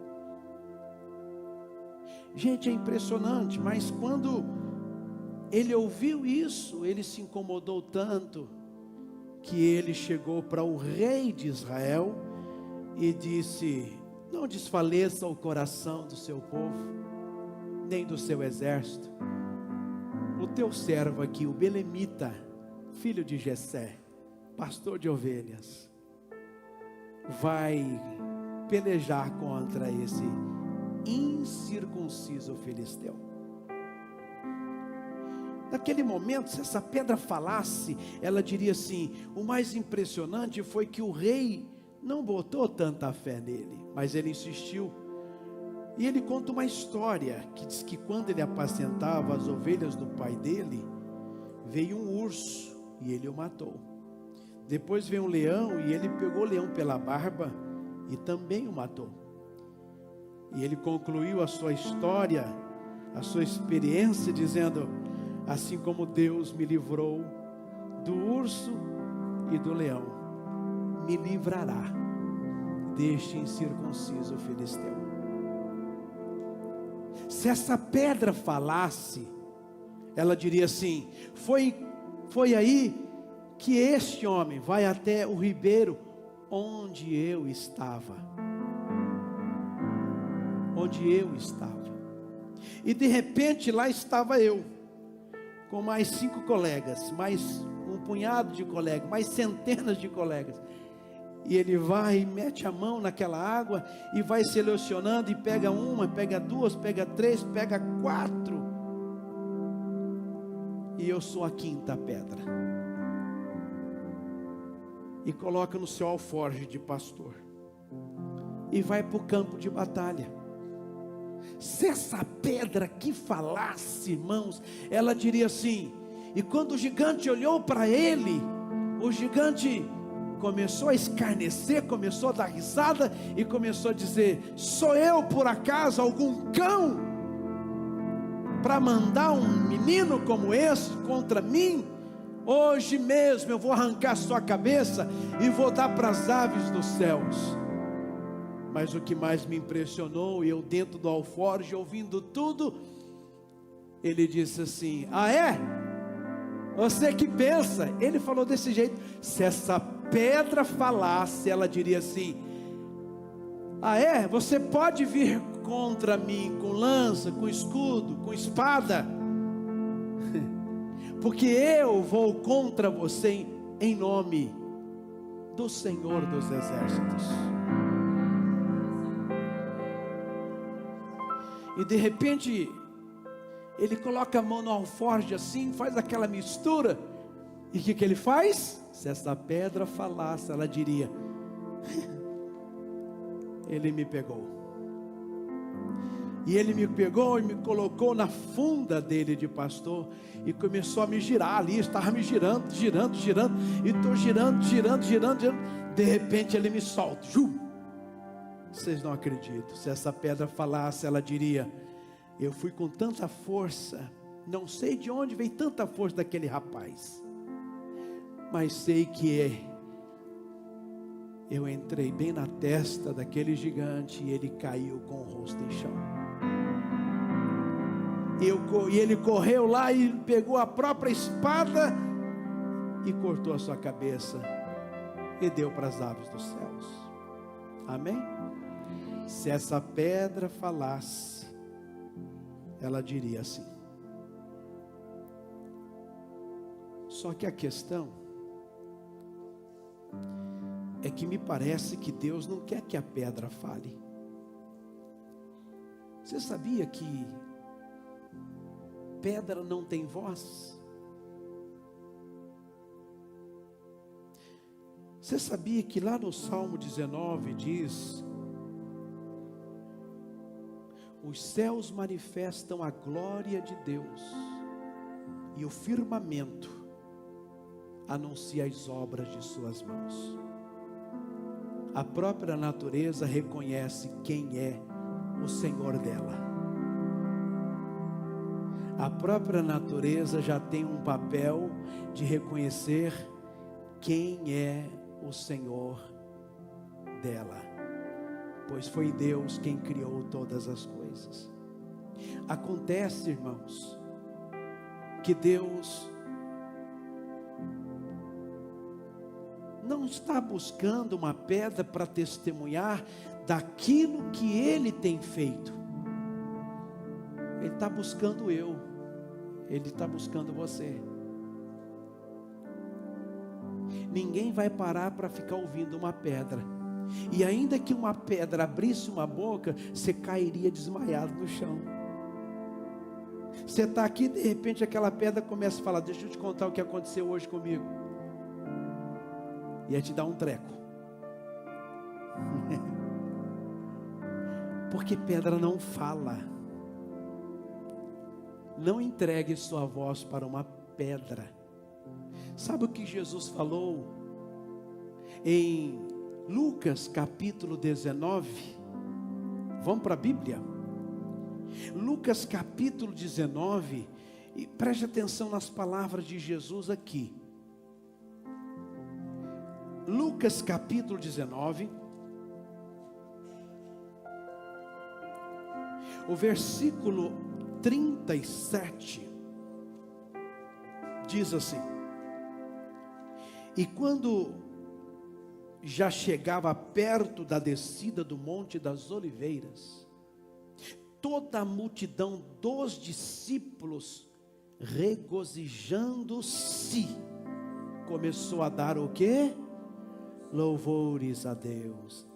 Speaker 2: Gente, é impressionante, mas quando ele ouviu isso, ele se incomodou tanto, que ele chegou para o rei de Israel e disse: não desfaleça o coração do seu povo, nem do seu exército. O teu servo aqui, o belemita, filho de Jessé, pastor de ovelhas, vai pelejar contra esse incircunciso filisteu. Naquele momento, se essa pedra falasse, ela diria assim: o mais impressionante foi que o rei não botou tanta fé nele, mas ele insistiu. E ele conta uma história que diz que quando ele apacentava as ovelhas do pai dele, veio um urso e ele o matou. Depois veio um leão e ele pegou o leão pela barba e também o matou. E ele concluiu a sua história, a sua experiência, dizendo: assim como Deus me livrou do urso e do leão, me livrará deste incircunciso filisteu. Se essa pedra falasse, ela diria assim: foi aí que este homem vai até o ribeiro onde eu estava. Onde eu estava. E de repente lá estava eu, com mais 5 colegas, mais um punhado de colegas, mais centenas de colegas. E ele vai e mete a mão naquela água e vai selecionando e pega uma, pega 2, pega 3, pega 4. E eu sou a 5ª pedra. E coloca no seu alforje de pastor. E vai para o campo de batalha. Se essa pedra que falasse, irmãos, ela diria assim. E quando o gigante olhou para ele, o gigante começou a escarnecer, começou a dar risada e começou a dizer: sou eu por acaso algum cão para mandar um menino como esse contra mim? Hoje mesmo eu vou arrancar sua cabeça e vou dar para as aves dos céus. Mas o que mais me impressionou, eu dentro do alforje ouvindo tudo, ele disse assim: ah é? Você que pensa? Ele falou desse jeito. Se essa pedra falasse, ela diria assim: ah é? Você pode vir contra mim com lança, com escudo, com espada, porque eu vou contra você em nome do Senhor dos Exércitos. E de repente ele coloca a mão no alforje assim, faz aquela mistura. E o que ele faz? Se essa pedra falasse, ela diria: ele me pegou. E ele me pegou e me colocou na funda dele de pastor. E começou a me girar ali, estava me girando. E estou girando. De repente ele me solta. Vocês não acreditam. Se essa pedra falasse, ela diria: eu fui com tanta força, não sei de onde veio tanta força daquele rapaz, mas sei que eu entrei bem na testa daquele gigante e ele caiu com o rosto em chão. E ele correu lá e pegou a própria espada e cortou a sua cabeça e deu para as aves dos céus. Amém? Se essa pedra falasse, ela diria assim. Só que a questão é que me parece que Deus não quer que a pedra fale. Você sabia que pedra não tem voz? Você sabia que lá no Salmo 19 diz: os céus manifestam a glória de Deus, e o firmamento anuncia as obras de suas mãos. A própria natureza reconhece quem é o Senhor dela. A própria natureza já tem um papel de reconhecer quem é o Senhor dela, pois foi Deus quem criou todas as coisas. Acontece, irmãos, que Deus não está buscando uma pedra para testemunhar daquilo que Ele tem feito. Ele está buscando Ele está buscando você. Ninguém vai parar para ficar ouvindo uma pedra. E ainda que uma pedra abrisse uma boca, você cairia desmaiado no chão. Você está aqui, de repente aquela pedra começa a falar: deixa eu te contar o que aconteceu hoje comigo. E aí te dá um treco. Porque pedra não fala. Não entregue sua voz para uma pedra. Sabe o que Jesus falou em Lucas capítulo 19? Vamos para a Bíblia? Lucas capítulo 19, e preste atenção nas palavras de Jesus aqui. Lucas capítulo 19, o versículo 37, diz assim: e quando já chegava perto da descida do Monte das Oliveiras, toda a multidão dos discípulos, regozijando-se, começou a dar o quê? Louvores a Deus,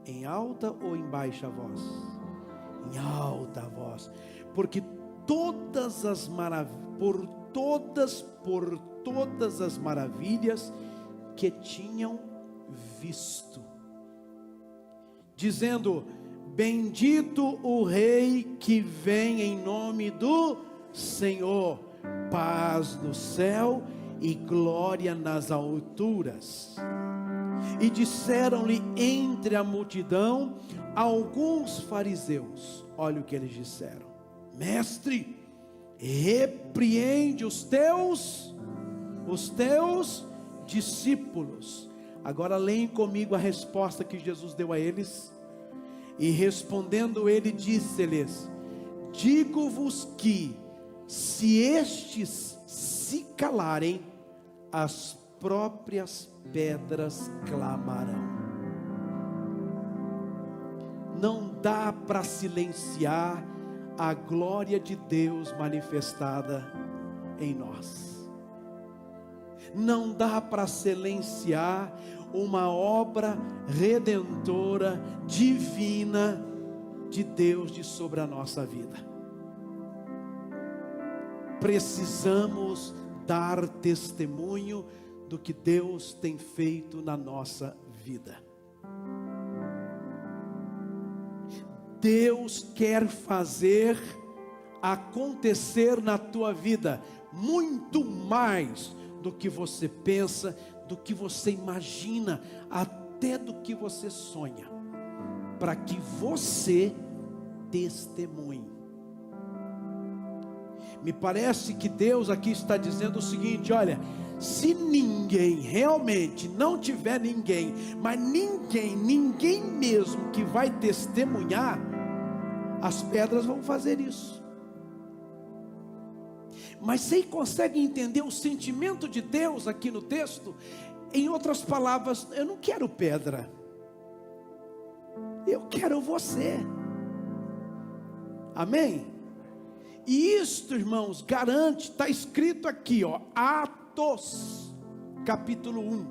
Speaker 2: em alta ou em baixa voz? Em alta voz, porque todas as maravilhas que tinham visto, dizendo: bendito o Rei que vem em nome do Senhor, paz no céu e glória nas alturas. E disseram-lhe entre a multidão alguns fariseus, olha o que eles disseram: mestre, repreende os teus discípulos. Agora leem comigo a resposta que Jesus deu a eles. E respondendo ele, disse-lhes: digo-vos que, se estes se calarem, as próprias pedras clamarão. Não dá para silenciar a glória de Deus manifestada em nós. Não dá para silenciar uma obra redentora, divina de Deus sobre a nossa vida. Precisamos dar testemunho do que Deus tem feito na nossa vida. Deus quer fazer acontecer na tua vida muito mais do que você pensa, do que você imagina, até do que você sonha, para que você testemunhe. Me parece que Deus aqui está dizendo o seguinte: olha, se ninguém, realmente não tiver ninguém, mas ninguém mesmo que vai testemunhar, as pedras vão fazer isso. Mas você consegue entender o sentimento de Deus aqui no texto? Em outras palavras, eu não quero pedra, eu quero você. Amém? E isto, irmãos, garante, está escrito aqui, ó, Atos, capítulo 1.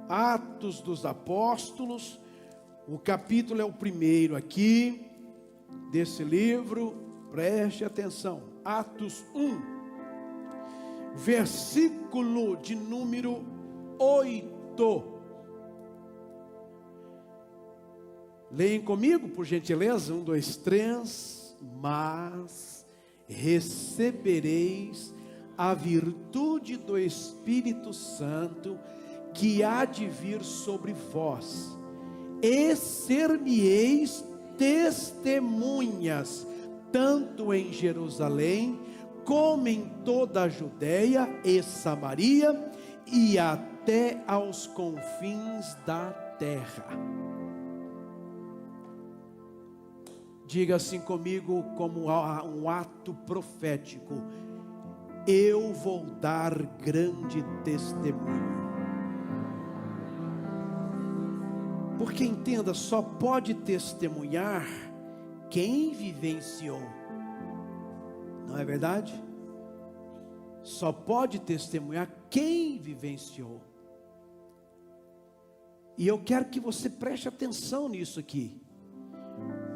Speaker 2: Atos dos Apóstolos, o capítulo é o primeiro aqui, desse livro, preste atenção. Atos 1, versículo de número 8. Leem comigo, por gentileza, 1, 2, 3. Mas recebereis a virtude do Espírito Santo, que há de vir sobre vós, e ser-me-eis testemunhas, tanto em Jerusalém, como em toda a Judeia e Samaria, e até aos confins da terra. Diga assim comigo, como um ato profético: eu vou dar grande testemunho. Porque entenda, só pode testemunhar quem vivenciou, não é verdade? Só pode testemunhar quem vivenciou. E eu quero que você preste atenção nisso aqui.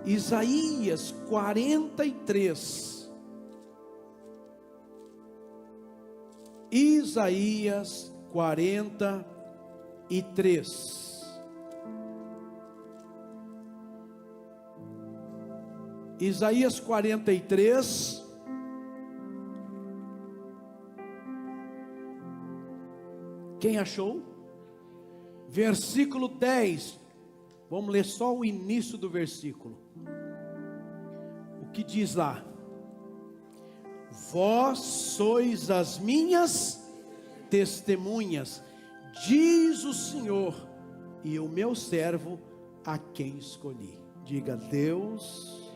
Speaker 2: Isaías 43. Isaías 43. Isaías 43. Quem achou? Versículo 10. Vamos ler só o início do versículo. O que diz lá? Vós sois as minhas testemunhas, diz o Senhor, e o meu servo a quem escolhi. Diga: Deus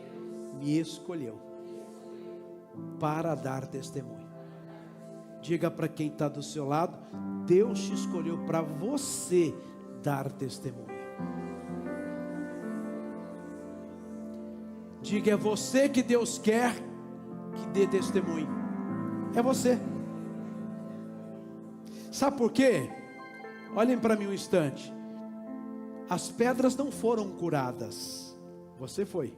Speaker 2: me escolheu para dar testemunho. Diga para quem está do seu lado: Deus te escolheu para você dar testemunho. Diga: é você que Deus quer que dê testemunho. É você. Sabe por quê? Olhem para mim um instante. As pedras não foram curadas, você foi.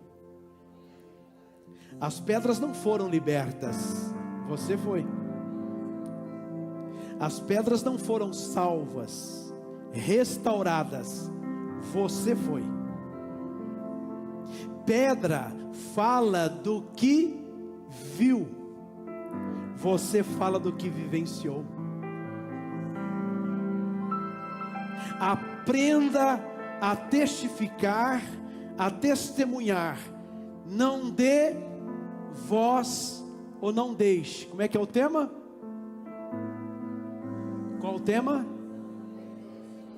Speaker 2: As pedras não foram libertas, você foi. As pedras não foram salvas, restauradas, você foi. Pedra fala do que viu, você fala do que vivenciou. Aprenda a testificar, a testemunhar. Não dê voz ou não deixe. Como é que é o tema? Qual o tema?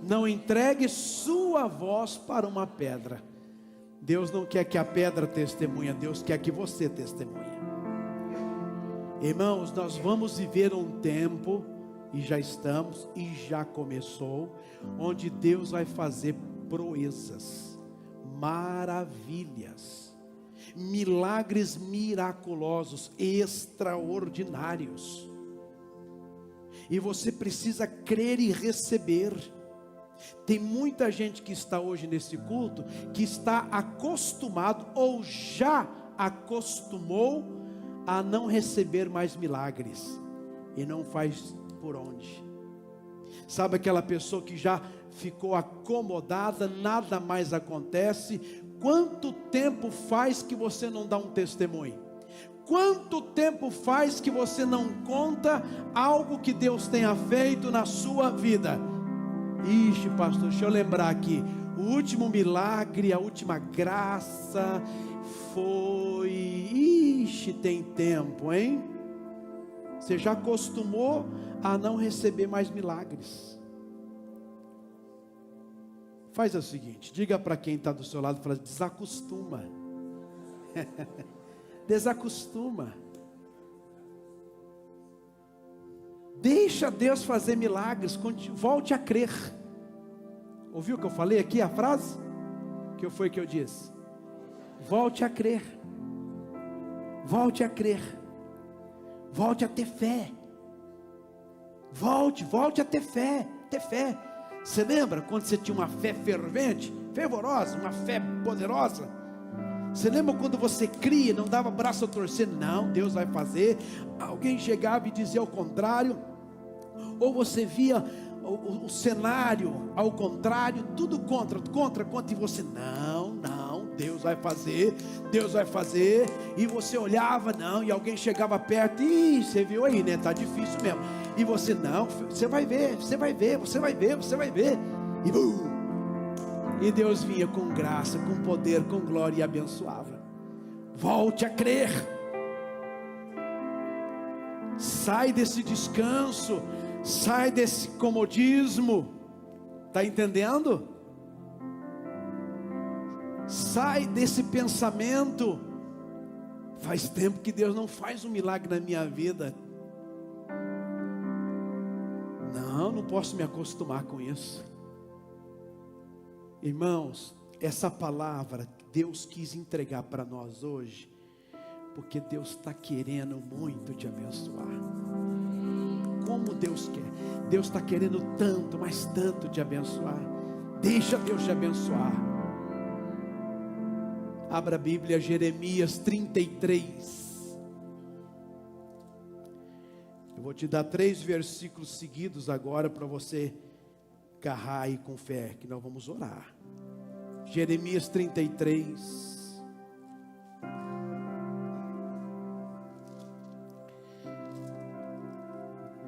Speaker 2: Não entregue sua voz para uma pedra. Deus não quer que a pedra testemunhe, Deus quer que você testemunhe. Irmãos, nós vamos viver um tempo, e já estamos, e já começou, onde Deus vai fazer proezas, maravilhas, milagres miraculosos, extraordinários. E você precisa crer e receber. Tem muita gente que está hoje nesse culto, que está acostumado, ou já acostumou, a não receber mais milagres, e não faz por onde. Sabe aquela pessoa que já ficou acomodada, nada mais acontece? Quanto tempo faz que você não dá um testemunho? Quanto tempo faz que você não conta algo que Deus tenha feito na sua vida? Ixi, pastor, deixa eu lembrar aqui. O último milagre, a última graça foi... Ixi, tem tempo, hein? Você já acostumou a não receber mais milagres. Faz o seguinte, diga para quem está do seu lado, fala: desacostuma. Desacostuma. Deixa Deus fazer milagres, volte a crer. Ouviu o que eu falei aqui, a frase? Que foi que eu disse? Volte a crer. Volte a crer. Volte a ter fé. Volte a ter fé. Ter fé. Você lembra quando você tinha uma fé fervente, fervorosa, uma fé poderosa? Você lembra quando você cria, não dava braço a torcer? Não, Deus vai fazer. Alguém chegava e dizia ao contrário. Ou você via o cenário ao contrário, tudo contra, e você, não, Deus vai fazer, e você olhava, não, e alguém chegava perto, e você viu aí, né, tá difícil mesmo, e você, não, você vai ver, e Deus vinha com graça, com poder, com glória, e abençoava. Volte a crer, sai desse descanso, sai desse comodismo, está entendendo? Sai desse pensamento: faz tempo que Deus não faz um milagre na minha vida. Não posso me acostumar com isso. Irmãos, essa palavra Deus quis entregar para nós hoje, porque Deus está querendo muito te abençoar. Como Deus quer. Deus está querendo tanto, mas tanto te abençoar. Deixa Deus te abençoar. Abra a Bíblia, Jeremias 33. Eu vou te dar 3 versículos seguidos agora para você agarrar aí com fé, que nós vamos orar. Jeremias 33.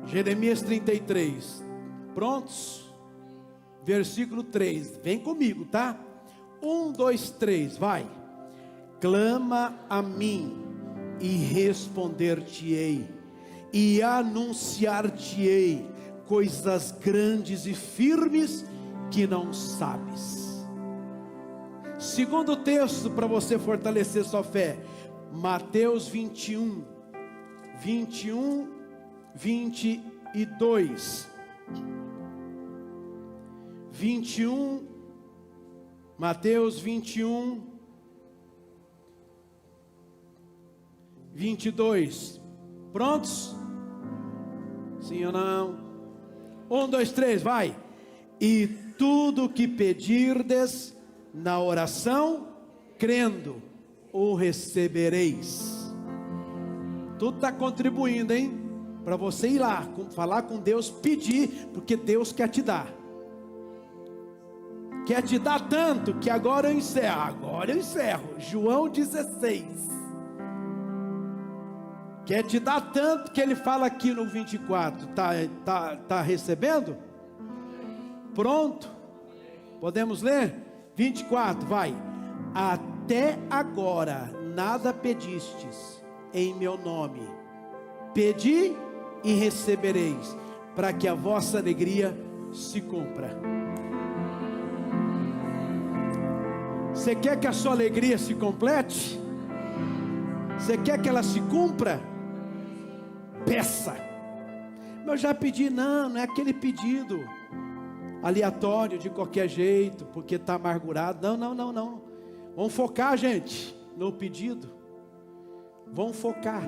Speaker 2: Jeremias 33. Prontos? Versículo 3. Vem comigo, tá? 1, 2, 3, vai. Clama a mim e responder-te-ei, e anunciar-te-ei coisas grandes e firmes que não sabes. Segundo texto para você fortalecer sua fé, Mateus 21, 22. 21, Mateus 21, 22. Prontos? Sim ou não? 1, 2, 3, vai. E tudo que pedirdes na oração, crendo, o recebereis. Tudo está contribuindo, hein? Para você ir lá, falar com Deus, pedir, porque Deus quer te dar. Quer te dar tanto que agora eu encerro. João 16. Quer te dar tanto que ele fala aqui no 24. Tá recebendo? Pronto? Podemos ler? 24, vai. Até agora nada pedistes em meu nome. Pedi e recebereis, para que a vossa alegria se cumpra. Você quer que a sua alegria se complete? Você quer que ela se cumpra? Peça. Eu já pedi, não é aquele pedido aleatório de qualquer jeito, porque está amargurado. Não. Vamos focar, gente, no pedido. Vamos focar.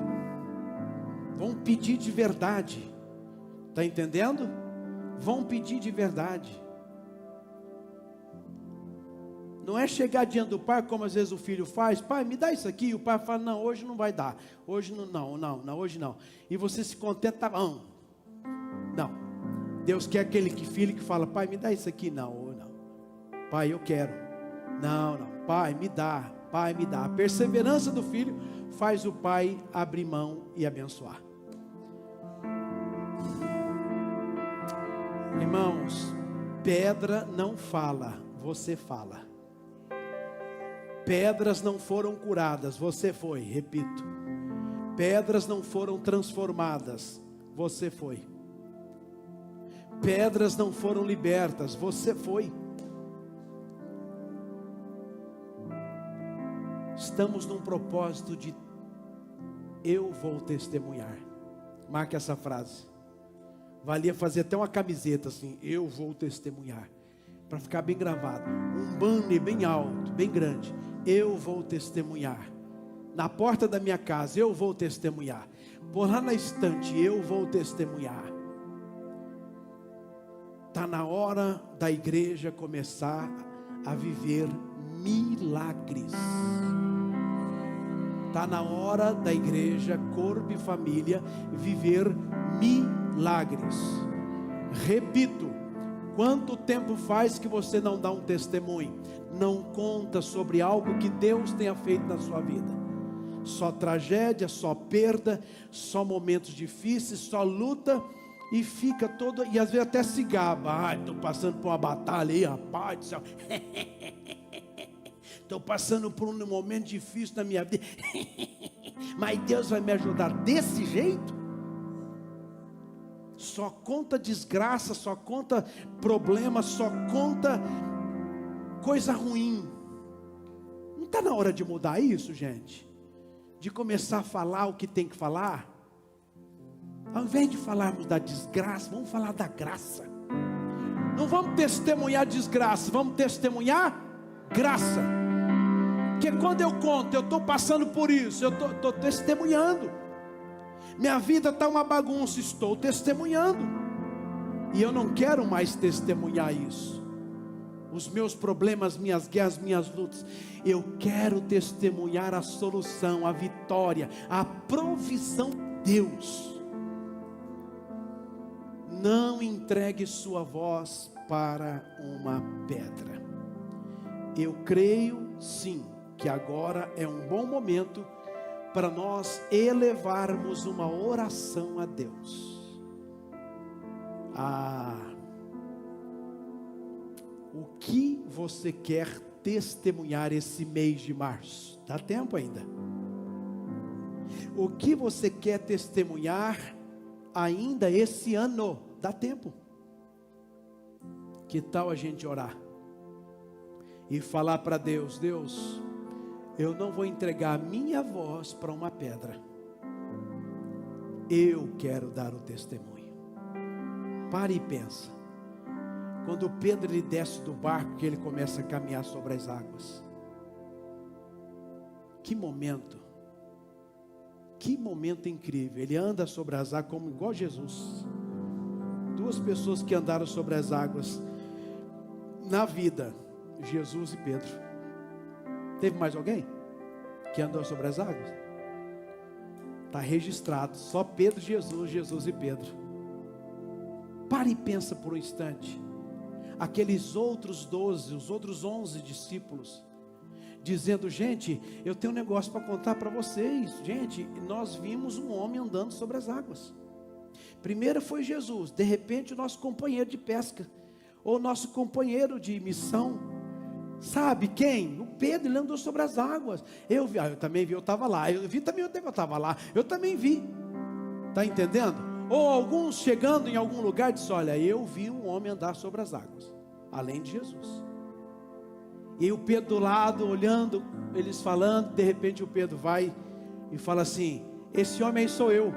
Speaker 2: Vamos pedir de verdade. Está entendendo? Vão pedir de verdade. Não é chegar diante do pai, como às vezes o filho faz. Pai, me dá isso aqui. E o pai fala, não, hoje não vai dar. Hoje não, hoje não. E você se contenta, não. Deus quer aquele filho que fala, pai, me dá isso aqui. Não. Pai, eu quero. Não. Pai, me dá. A perseverança do filho faz o pai abrir mão e abençoar. Irmãos, pedra não fala, você fala. Pedras não foram curadas, você foi, repito. Pedras não foram transformadas, você foi. Pedras não foram libertas, você foi. Estamos num propósito de eu vou testemunhar. Marque essa frase. Valia fazer até uma camiseta assim, eu vou testemunhar, para ficar bem gravado. Um banner bem alto, bem grande. Eu vou testemunhar. Na porta da minha casa, eu vou testemunhar. Por lá na estante, eu vou testemunhar. Está na hora da igreja começar a viver milagres. Está na hora da igreja, corpo e família, viver milagres. Repito, quanto tempo faz que você não dá um testemunho? Não conta sobre algo que Deus tenha feito na sua vida. Só tragédia, só perda, só momentos difíceis, só luta. E fica todo, e às vezes até se gaba. Estou passando por uma batalha aí, rapaz do céu. Estou passando por um momento difícil na minha vida. Mas Deus vai me ajudar desse jeito? Só conta desgraça, só conta problema, só conta coisa ruim. Não está na hora de mudar isso, gente? De começar a falar o que tem que falar? Ao invés de falarmos da desgraça, vamos falar da graça. Não vamos testemunhar desgraça, vamos testemunhar graça. Porque quando eu conto, eu estou passando por isso, eu estou testemunhando. Minha vida está uma bagunça, estou testemunhando. E eu não quero mais testemunhar isso. os meus problemas, minhas guerras, minhas lutas. Eu quero testemunhar a solução, a vitória, a provisão de Deus. Não entregue sua voz para uma pedra. Eu creio sim que agora é um bom momento para nós elevarmos uma oração a Deus. O que você quer testemunhar esse mês de março? Dá tempo ainda. O que você quer testemunhar ainda esse ano? Dá tempo. Que tal a gente orar e falar para Deus: Deus, eu não vou entregar a minha voz para uma pedra. Eu quero dar o testemunho. Pare e pensa. Quando Pedro ele desce do barco, que ele começa a caminhar sobre as águas. Que momento incrível. Ele anda sobre as águas como igual Jesus. Duas pessoas que andaram sobre as águas na vida, Jesus e Pedro. Teve mais alguém que andou sobre as águas? Está registrado, só Pedro, Jesus e Pedro. Pare e pensa por um instante. Aqueles outros 12, os outros 11 discípulos, dizendo: gente, eu tenho um negócio para contar para vocês. Gente, nós vimos um homem andando sobre as águas. Primeiro foi Jesus, de repente o nosso companheiro de pesca, ou nosso companheiro de missão. Sabe quem? O Pedro, ele andou sobre as águas. Eu vi, eu também vi, eu estava lá. Eu vi também, eu estava lá. Eu também vi. Está entendendo? Ou alguns chegando em algum lugar disse: olha, eu vi um homem andar sobre as águas, além de Jesus. E o Pedro do lado, olhando, eles falando. De repente o Pedro vai e fala assim: esse homem aí sou eu.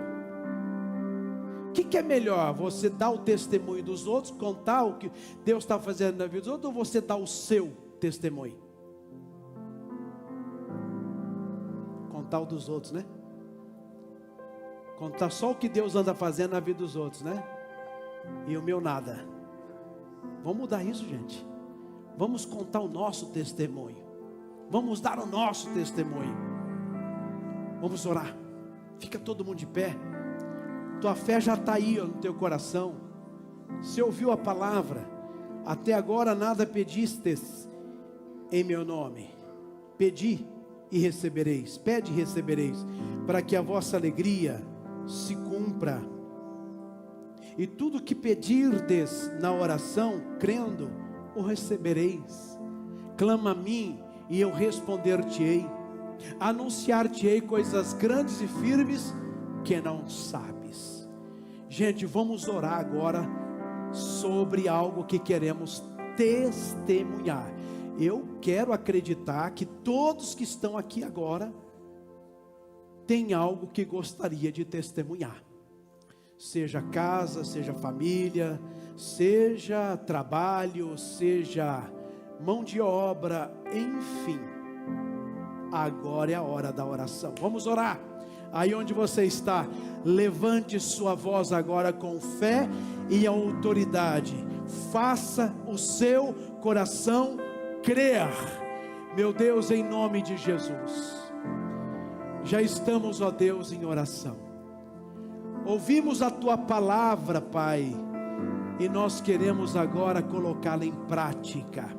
Speaker 2: O que é melhor? Você dar o testemunho dos outros, contar o que Deus está fazendo na vida dos outros, ou você dar o seu testemunho? Contar o dos outros, né? Contar só o que Deus anda fazendo na vida dos outros, né? E o meu nada. Vamos mudar isso, gente. Vamos contar o nosso testemunho. Vamos dar o nosso testemunho. Vamos orar. Fica todo mundo de pé. Tua fé já está aí, ó, no teu coração. Você ouviu a palavra. Até agora nada pedistes em meu nome. Pedi e recebereis. Pede e recebereis, para que a vossa alegria se cumpra. E tudo que pedirdes na oração, crendo, o recebereis. Clama a mim e eu responder-te-ei. Anunciar-te-ei coisas grandes e firmes que não sabes. Gente, vamos orar agora sobre algo que queremos testemunhar. Eu quero acreditar que todos que estão aqui agora tem algo que gostaria de testemunhar. Seja casa, seja família, seja trabalho, seja mão de obra, enfim. Agora é a hora da oração. Vamos orar. Aí onde você está, levante sua voz agora com fé e autoridade. Faça o seu coração crer. Meu Deus, em nome de Jesus. Já estamos, ó Deus, em oração. Ouvimos a Tua palavra, Pai, e nós queremos agora colocá-la em prática.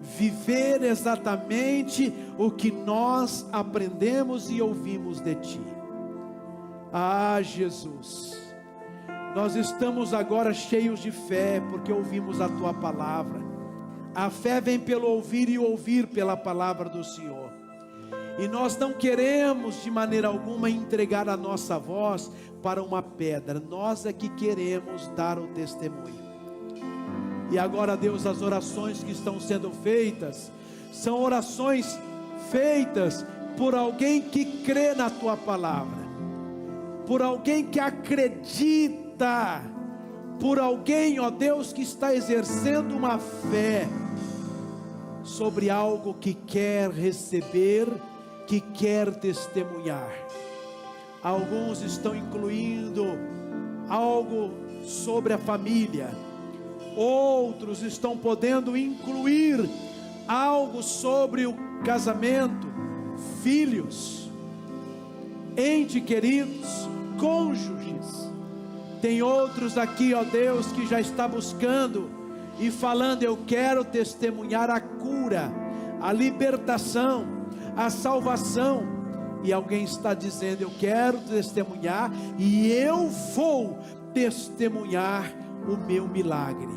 Speaker 2: Viver exatamente o que nós aprendemos e ouvimos de Ti. Ah, Jesus, nós estamos agora cheios de fé, porque ouvimos a Tua palavra. A fé vem pelo ouvir e ouvir pela palavra do Senhor. E nós não queremos de maneira alguma entregar a nossa voz para uma pedra. Nós é que queremos dar o testemunho. E agora, Deus, as orações que estão sendo feitas são orações feitas por alguém que crê na Tua palavra, por alguém que acredita, por alguém, ó Deus, que está exercendo uma fé sobre algo que quer receber, que quer testemunhar. Alguns estão incluindo algo sobre a família, Outros estão podendo incluir algo sobre o casamento, filhos, entes queridos, cônjuges. Tem outros aqui, ó Deus, que já está buscando e falando: eu quero testemunhar a cura, a libertação, a salvação. E alguém está dizendo: eu quero testemunhar e eu vou testemunhar o meu milagre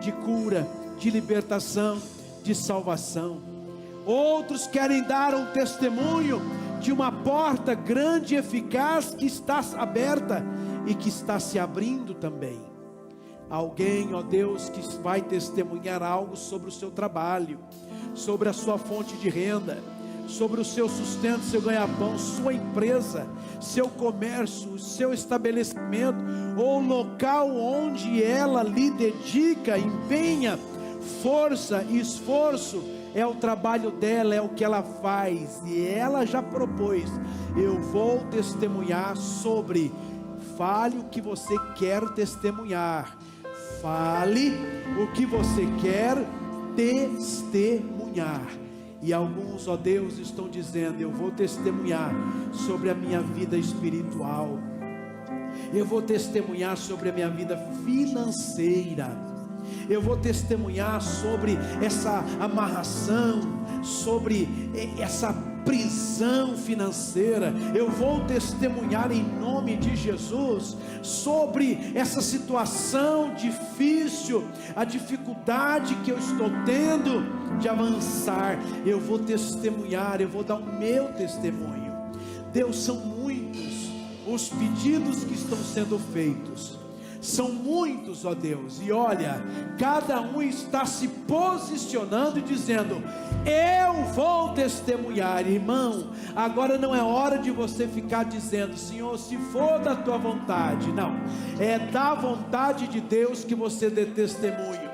Speaker 2: de cura, de libertação, de salvação. Outros querem dar um testemunho de uma porta grande e eficaz que está aberta e que está se abrindo também. Alguém, ó Deus, que vai testemunhar algo sobre o seu trabalho, sobre a sua fonte de renda, sobre o seu sustento, seu ganha-pão, sua empresa, seu comércio, seu estabelecimento, ou o local onde ela lhe dedica, empenha força e esforço. É o trabalho dela, é o que ela faz, e ela já propôs: eu vou testemunhar sobre. Fale o que você quer testemunhar, fale o que você quer testemunhar. E alguns, ó Deus, estão dizendo: eu vou testemunhar sobre a minha vida espiritual, eu vou testemunhar sobre a minha vida financeira, eu vou testemunhar sobre essa amarração, sobre essa prisão financeira. Eu vou testemunhar em nome de Jesus sobre essa situação difícil, a dificuldade que eu estou tendo de avançar. Eu vou testemunhar, eu vou dar o meu testemunho. Deus, são muitos os pedidos que estão sendo feitos, são muitos, ó Deus, e olha, cada um está se posicionando e dizendo: eu vou testemunhar. Irmão, agora não é hora de você ficar dizendo: Senhor, se for da tua vontade. Não, é da vontade de Deus que você dê testemunho.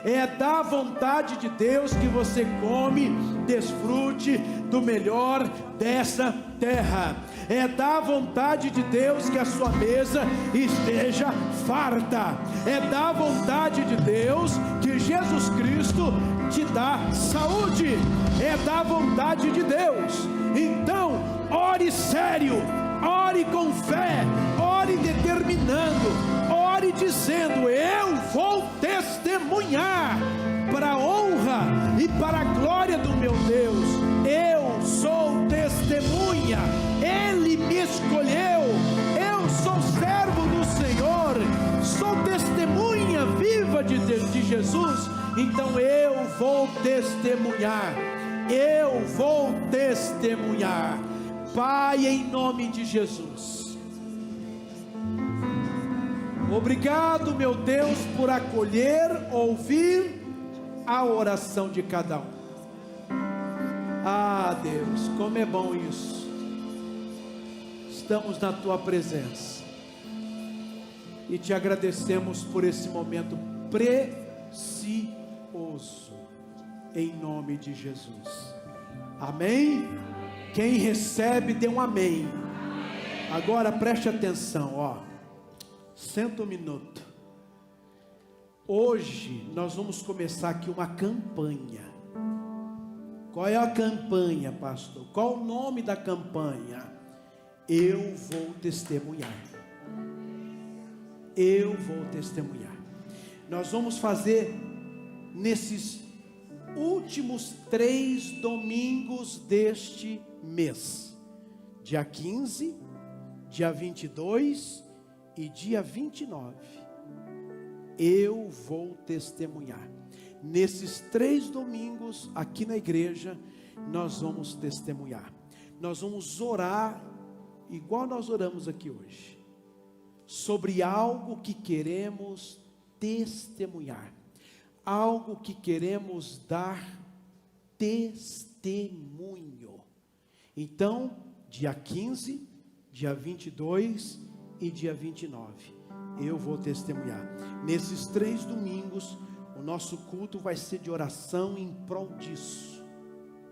Speaker 2: É da vontade de Deus que você come, desfrute do melhor dessa terra. É da vontade de Deus que a sua mesa esteja farta. É da vontade de Deus que Jesus Cristo te dá saúde. É da vontade de Deus. Então, ore sério, ore com fé, ore determinando, ore dizendo: eu vou testemunhar para a honra e para a glória do meu Deus. Eu sou testemunha, Ele me escolheu, eu sou servo do Senhor, sou testemunha viva de Jesus. Então eu vou testemunhar, eu vou testemunhar. Pai, em nome de Jesus, obrigado, meu Deus, por acolher, ouvir a oração de cada um. Ah, Deus, como é bom isso. Estamos na tua presença e te agradecemos por esse momento precioso, em nome de Jesus. Amém? Quem recebe, dê um amém. Agora preste atenção, ó. Senta um minuto. Hoje nós vamos começar aqui uma campanha. Qual é a campanha, pastor? Qual o nome da campanha? Eu vou testemunhar. Eu vou testemunhar. Nós vamos fazer nesses últimos 3 domingos deste mês, dia 15, dia 22 e dia 29. Eu vou testemunhar. Nesses 3 domingos aqui na igreja, nós vamos testemunhar. Nós vamos orar igual nós oramos aqui hoje, sobre algo que queremos testemunhar, algo que queremos dar testemunho. Então, dia 15, dia 22 e dia 29, eu vou testemunhar. Nesses 3 domingos, o nosso culto vai ser de oração em prol disso.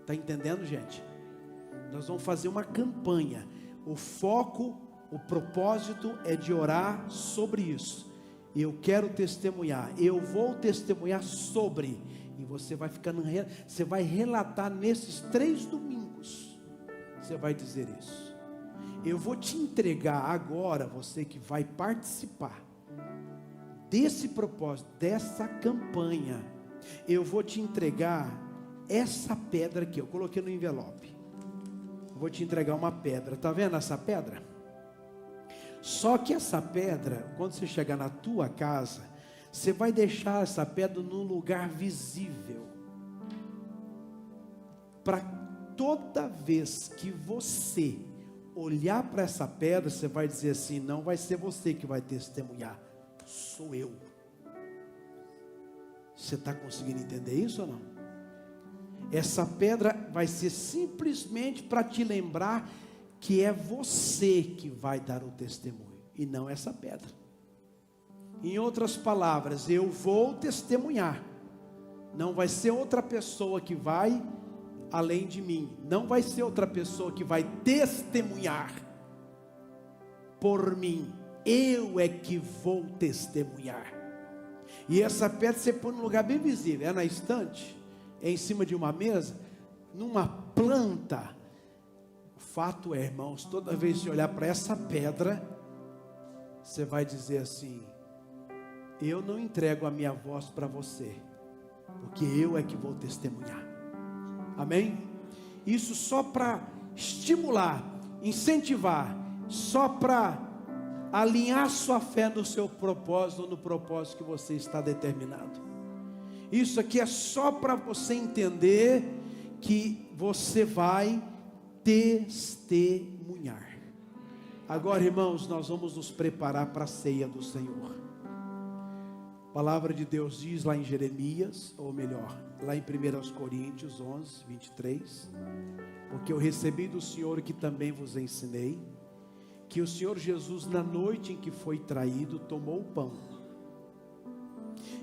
Speaker 2: Está entendendo, gente? Nós vamos fazer uma campanha. O foco, o propósito é de orar sobre isso. Eu quero testemunhar, eu vou testemunhar sobre, e você vai ficando, você vai relatar nesses 3 domingos, você vai dizer isso. Eu vou te entregar agora, você que vai participar desse propósito, dessa campanha, eu vou te entregar essa pedra aqui, eu coloquei no envelope, vou te entregar uma pedra, está vendo essa pedra? Só que essa pedra, quando você chegar na tua casa, você vai deixar essa pedra num lugar visível, para toda vez que você olhar para essa pedra, você vai dizer assim, não vai ser você que vai testemunhar, sou eu. Você está conseguindo entender isso ou não? Essa pedra vai ser simplesmente para te lembrar que é você que vai dar o testemunho, e não essa pedra. Em outras palavras, eu vou testemunhar, não vai ser outra pessoa que vai além de mim, não vai ser outra pessoa que vai testemunhar por mim, eu é que vou testemunhar. E essa pedra você põe num lugar bem visível, é na estante, é em cima de uma mesa, numa planta. O fato é, irmãos, toda vez que você olhar para essa pedra, você vai dizer assim, eu não entrego a minha voz para você, porque eu é que vou testemunhar. Amém? Isso só para estimular, incentivar, só para alinhar sua fé no seu propósito, no propósito que você está determinado. Isso aqui é só para você entender que você vai testemunhar. Agora, irmãos, nós vamos nos preparar para a ceia do Senhor. A palavra de Deus diz lá em Jeremias, ou melhor, lá em 1 Coríntios 11, 23, porque eu recebi do Senhor que também vos ensinei, que o Senhor Jesus, na noite em que foi traído, tomou o pão,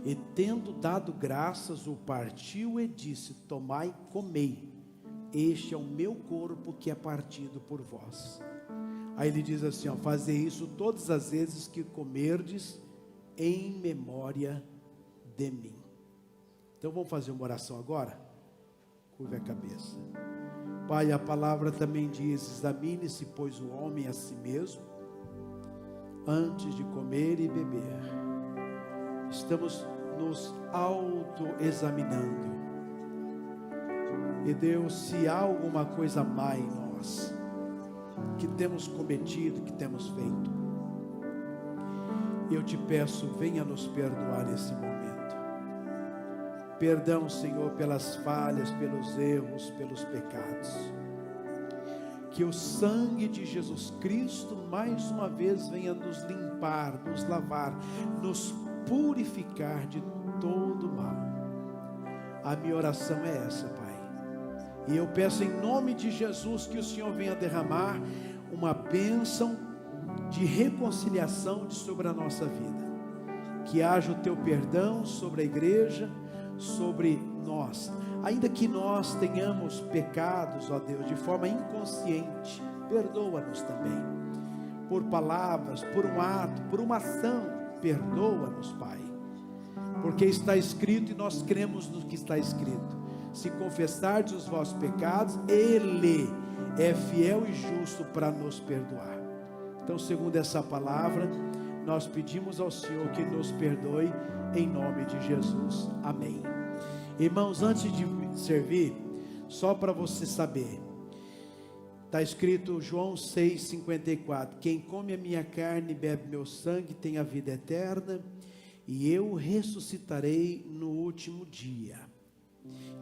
Speaker 2: e tendo dado graças, o partiu e disse, tomai e comei, este é o meu corpo que é partido por vós. Aí ele diz assim, ó, fazei isso todas as vezes que comerdes, em memória de mim. Então vamos fazer uma oração agora? Curve a cabeça. Pai, a palavra também diz, examine-se, pois, o homem a si mesmo, antes de comer e beber. Estamos nos auto-examinando. E Deus, se há alguma coisa má em nós, que temos cometido, que temos feito, eu te peço, venha nos perdoar nesse momento. Perdão, Senhor, pelas falhas, pelos erros, pelos pecados. Que o sangue de Jesus Cristo, mais uma vez, venha nos limpar, nos lavar, nos purificar de todo mal. A minha oração é essa, Pai. E eu peço em nome de Jesus que o Senhor venha derramar uma bênção de reconciliação sobre a nossa vida, que haja o teu perdão sobre a igreja, sobre nós, ainda que nós tenhamos pecados, ó Deus, de forma inconsciente, perdoa-nos também, por palavras, por um ato, por uma ação, perdoa-nos, Pai, porque está escrito e nós cremos no que está escrito, se confessardes os vossos pecados, Ele é fiel e justo para nos perdoar. Então, segundo essa palavra, nós pedimos ao Senhor que nos perdoe, em nome de Jesus, amém. Irmãos, antes de servir, só para você saber, está escrito João 6,54, quem come a minha carne e bebe meu sangue tem a vida eterna, e eu ressuscitarei no último dia.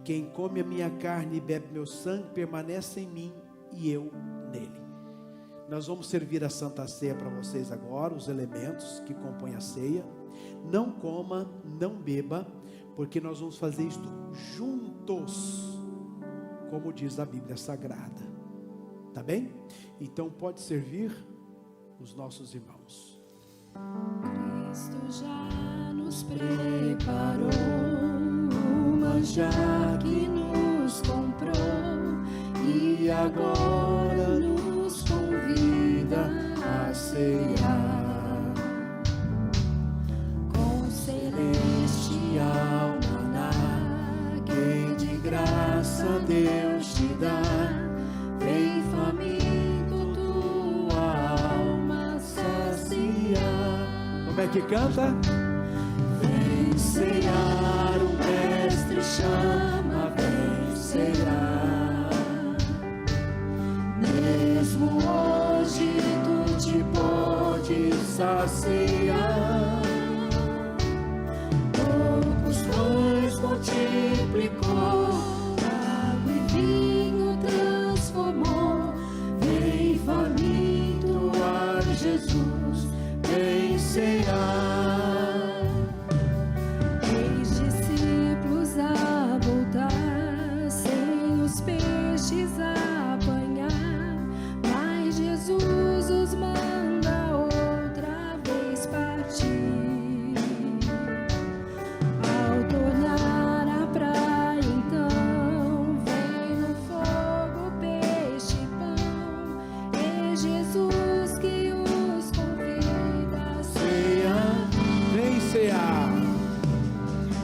Speaker 2: Quem come a minha carne e bebe meu sangue permanece em mim e eu nele. Nós vamos servir a Santa Ceia para vocês agora, os elementos que compõem a ceia. Não coma, não beba, porque nós vamos fazer isto juntos, como diz a Bíblia Sagrada. Tá bem? Então pode servir os nossos irmãos.
Speaker 4: Cristo já nos preparou o manjar que nos comprou e agora nos convida a cear.
Speaker 2: que canta?
Speaker 3: Vem cear, o mestre chama, vem cear. Mesmo hoje tu te podes saciar. Poucos pães multiplicou, água e vinho transformou. Vem faminto a Jesus, vem cear.
Speaker 4: Eis discípulos a voltar, sem os peixes a apanhar, mas Jesus os manda outra vez partir. Ao tornar à praia, então, vem no fogo peixe e pão. É Jesus que os convida a cear.
Speaker 2: Vem cear.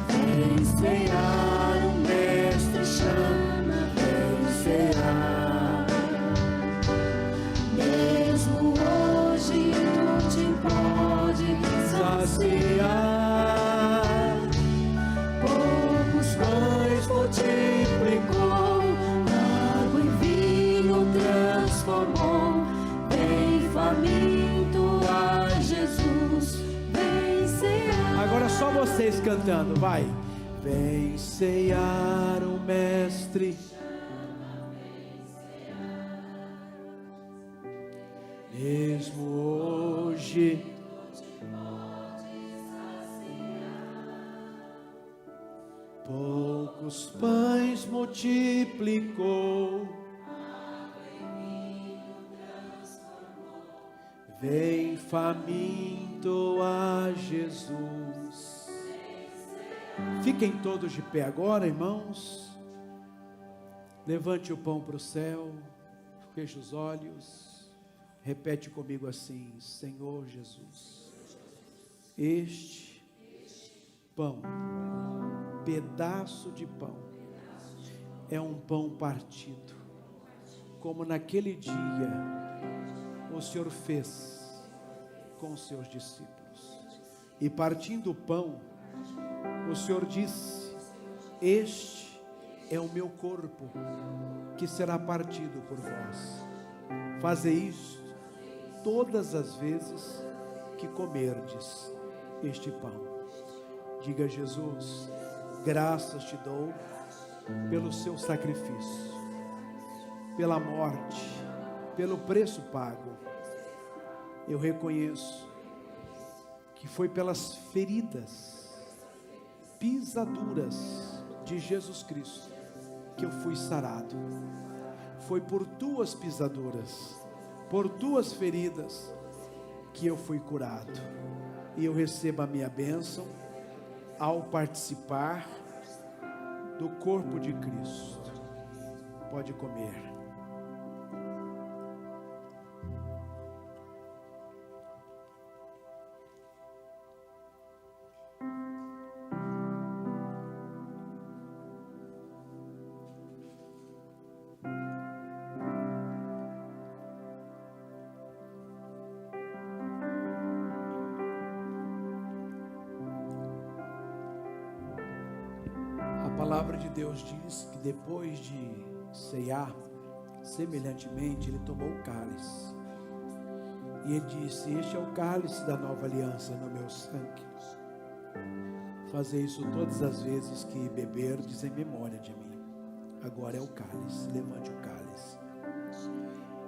Speaker 3: Vem cear, o mestre chama, vem cear. Mesmo hoje tu te pode saciar. Poucos pães multiplicou, água e vinho transformou. Vem faminto a Jesus, vem cear.
Speaker 2: Agora só vocês cantando, vai. Vem cear o mestre. Mesmo hoje. Poucos pães multiplicou. Vem faminto a Jesus. Fiquem todos de pé agora, irmãos. Levante o pão para o céu. Feche os olhos. Repete comigo assim: Senhor Jesus, este pão, pedaço de pão, é um pão partido, como naquele dia o Senhor fez com os seus discípulos. E partindo o pão, o Senhor disse: este é o meu corpo, que será partido por vós. Fazei isto todas as vezes que comerdes este pão. Diga: Jesus, graças te dou pelo seu sacrifício, pela morte, pelo preço pago. Eu reconheço que foi pelas feridas, pisaduras de Jesus Cristo que eu fui sarado. Foi por tuas pisaduras, por tuas feridas, que eu fui curado. E eu recebo a minha bênção ao participar do corpo de Cristo. Pode comer. A palavra de Deus diz que depois de ceiar, semelhantemente, ele tomou o cálice. E ele disse: este é o cálice da nova aliança no meu sangue. Fazer isso todas as vezes que beberdes em memória de mim. Agora é o cálice. Levante o cálice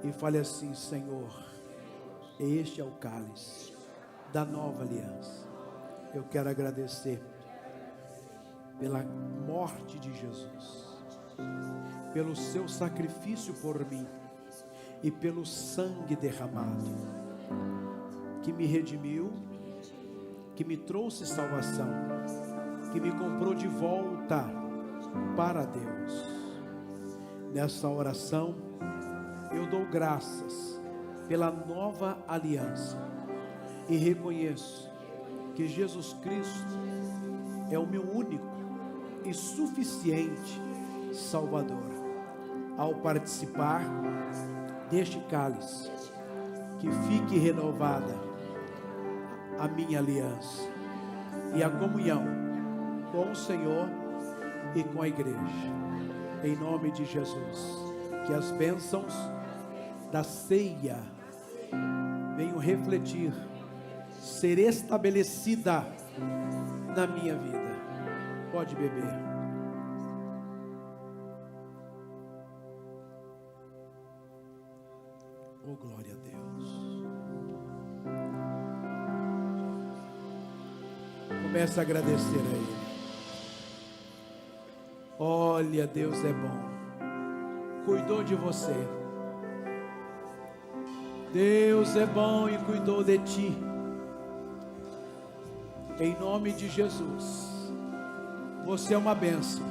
Speaker 2: e fale assim: Senhor, este é o cálice da nova aliança. Eu quero agradecer pela morte de Jesus, pelo seu sacrifício por mim e pelo sangue derramado, que me redimiu, que me trouxe salvação, que me comprou de volta para Deus. Nessa oração, eu dou graças pela nova aliança e reconheço que Jesus Cristo é o meu único e suficiente Salvador. Ao participar deste cálice, que fique renovada a minha aliança e a comunhão com o Senhor e com a igreja. Em nome de Jesus, que as bênçãos da ceia venham refletir, ser estabelecida na minha vida. Pode beber. Oh, glória a Deus. Comece a agradecer a Ele. Olha, Deus é bom. Cuidou de você. Deus é bom e cuidou de ti. Em nome de Jesus. Você é uma bênção.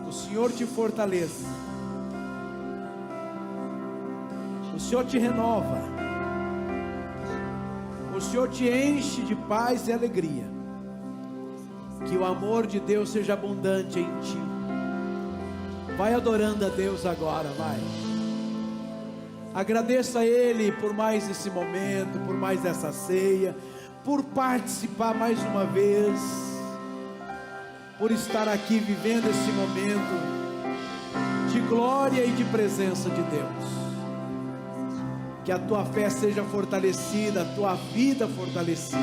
Speaker 2: O Senhor te fortaleça. O Senhor te renova. O Senhor te enche de paz e alegria. Que o amor de Deus seja abundante em ti. Vai adorando a Deus agora, vai. Agradeça a Ele por mais esse momento, por mais essa ceia, por participar mais uma vez, por estar aqui vivendo esse momento de glória e de presença de Deus. Que a tua fé seja fortalecida, a tua vida fortalecida.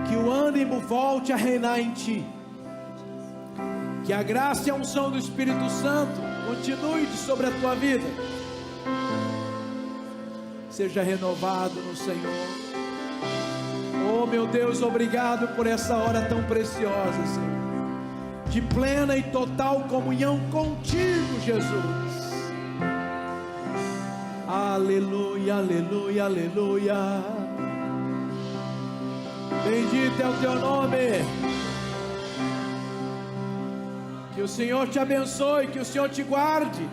Speaker 2: Que o ânimo volte a reinar em ti. Que a graça e a unção do Espírito Santo continue sobre a tua vida. Seja renovado no Senhor. Oh meu Deus, obrigado por essa hora tão preciosa, Senhor, de plena e total comunhão contigo, Jesus. Aleluia, aleluia, aleluia. Bendito é o teu nome. Que o Senhor te abençoe, que o Senhor te guarde.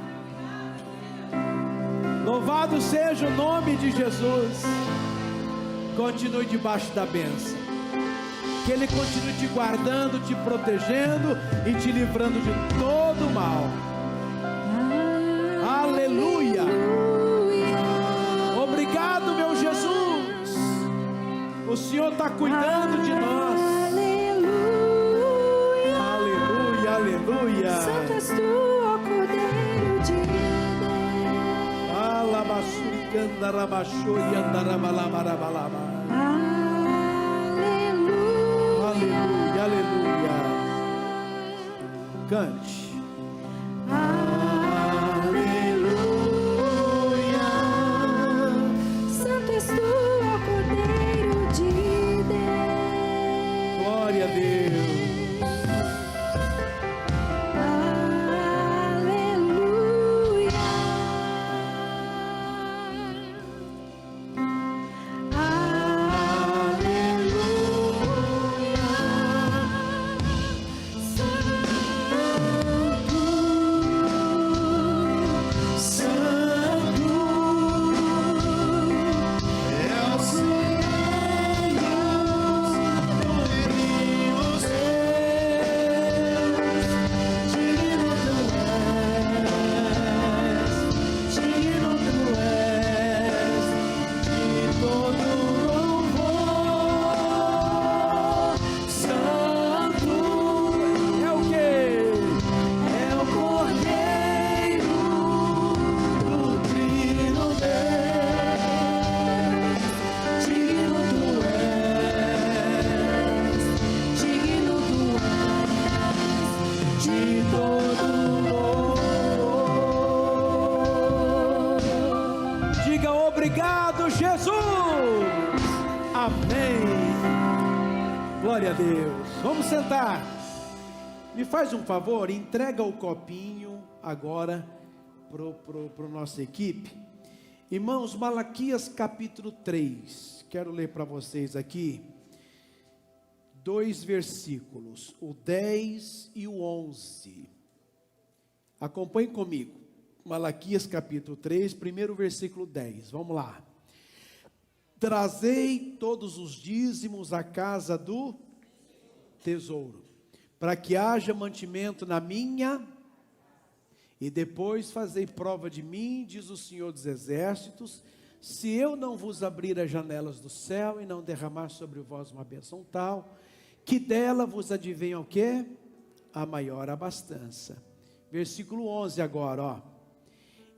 Speaker 2: Louvado seja o nome de Jesus. Continue debaixo da bênção. Que Ele continue te guardando, te protegendo e te livrando de todo mal. Aleluia. Obrigado, meu Jesus. O Senhor está cuidando de nós. Aleluia, aleluia.
Speaker 4: Santo és tu, ó Cordeiro de Deus.
Speaker 2: Alabasuri candarabashuri andarabalabaraba.
Speaker 4: Aleluia.
Speaker 2: Aleluia, aleluia. Cante.
Speaker 4: Santo és tu, ó Cordeiro de Deus.
Speaker 2: Glória a Deus. Obrigado, Jesus. Amém. Glória a Deus. Vamos sentar. Me faz um favor, entrega o copinho agora para a nossa equipe. Irmãos, Malaquias capítulo 3. Quero ler para vocês aqui 2 versículos, o 10 e o 11. Acompanhe comigo. Malaquias capítulo 3, primeiro versículo 10, vamos lá. Trazei todos os dízimos à casa do tesouro, para que haja mantimento na minha, E depois fazei prova de mim, diz o Senhor dos Exércitos, se eu não vos abrir as janelas do céu e não derramar sobre vós uma bênção tal, que dela vos advenha o quê? A maior abastança. Versículo 11 agora, ó.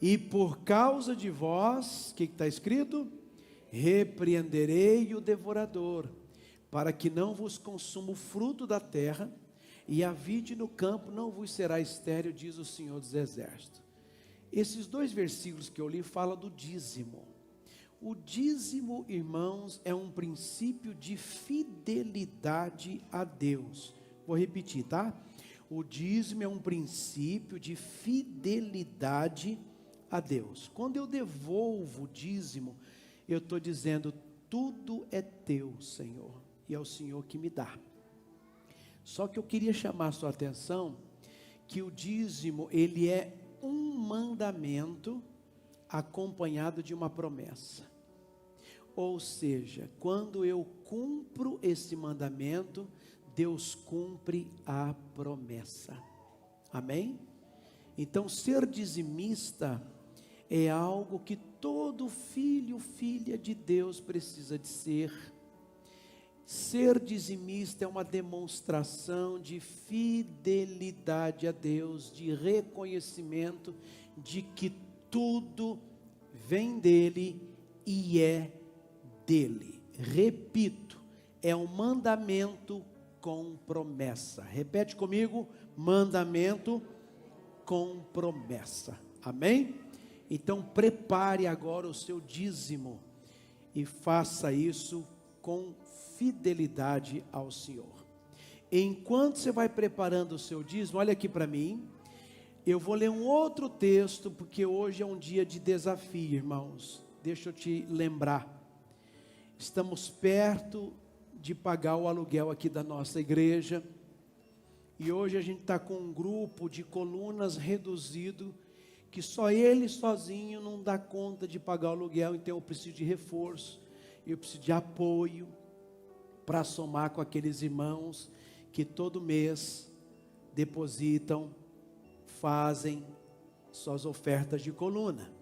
Speaker 2: E por causa de vós, o que está escrito? Repreenderei o devorador, para que não vos consuma o fruto da terra, e a vide no campo não vos será estéril, diz o Senhor dos Exércitos. Esses dois versículos que eu li falam do dízimo. O dízimo, irmãos, é um princípio de fidelidade a Deus. Vou repetir, tá? O dízimo é um princípio de fidelidade a Deus. Quando eu devolvo o dízimo, eu estou dizendo, tudo é teu, Senhor, e é o Senhor que me dá. Só que eu queria chamar a sua atenção, que o dízimo, ele é um mandamento acompanhado de uma promessa. Ou seja, quando eu cumpro esse mandamento, Deus cumpre a promessa. Amém? Então, ser dizimista é algo que todo filho, filha de Deus precisa de ser. Ser dizimista é uma demonstração de fidelidade a Deus, de reconhecimento de que tudo vem dele e é dele. Repito, é um mandamento com promessa. Repete comigo, mandamento com promessa. Amém? Então prepare agora o seu dízimo e faça isso com fidelidade ao Senhor. Enquanto você vai preparando o seu dízimo, olha aqui para mim. Eu vou ler um outro texto, porque hoje é um dia de desafio, irmãos. Deixa eu te lembrar. Estamos perto de pagar o aluguel aqui da nossa igreja. E hoje a gente está com um grupo de colunas reduzido, que só ele sozinho não dá conta de pagar o aluguel. Então eu preciso de reforço, eu preciso de apoio, para somar com aqueles irmãos que todo mês depositam, fazem suas ofertas de coluna.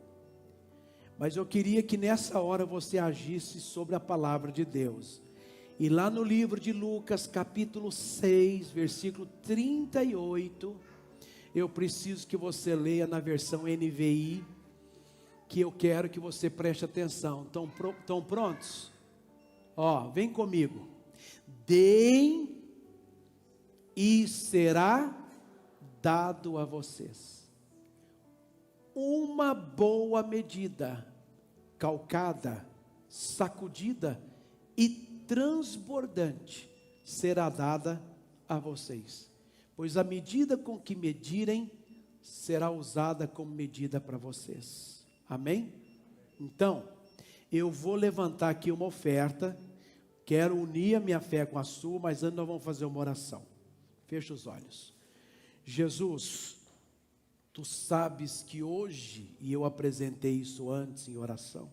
Speaker 2: Mas eu queria que nessa hora você agisse sobre a palavra de Deus. E lá no livro de Lucas, capítulo 6, versículo 38, eu preciso que você leia na versão NVI, que eu quero que você preste atenção. Estão prontos? Ó, vem comigo. Deem e será dado a vocês uma boa medida, calcada, sacudida e transbordante será dada a vocês, pois a medida com que medirem será usada como medida para vocês. Amém? Então, eu vou levantar aqui uma oferta. Quero unir a minha fé com a sua, mas antes nós vamos fazer uma oração. Fecha os olhos. Jesus, tu sabes que hoje, e eu apresentei isso antes em oração,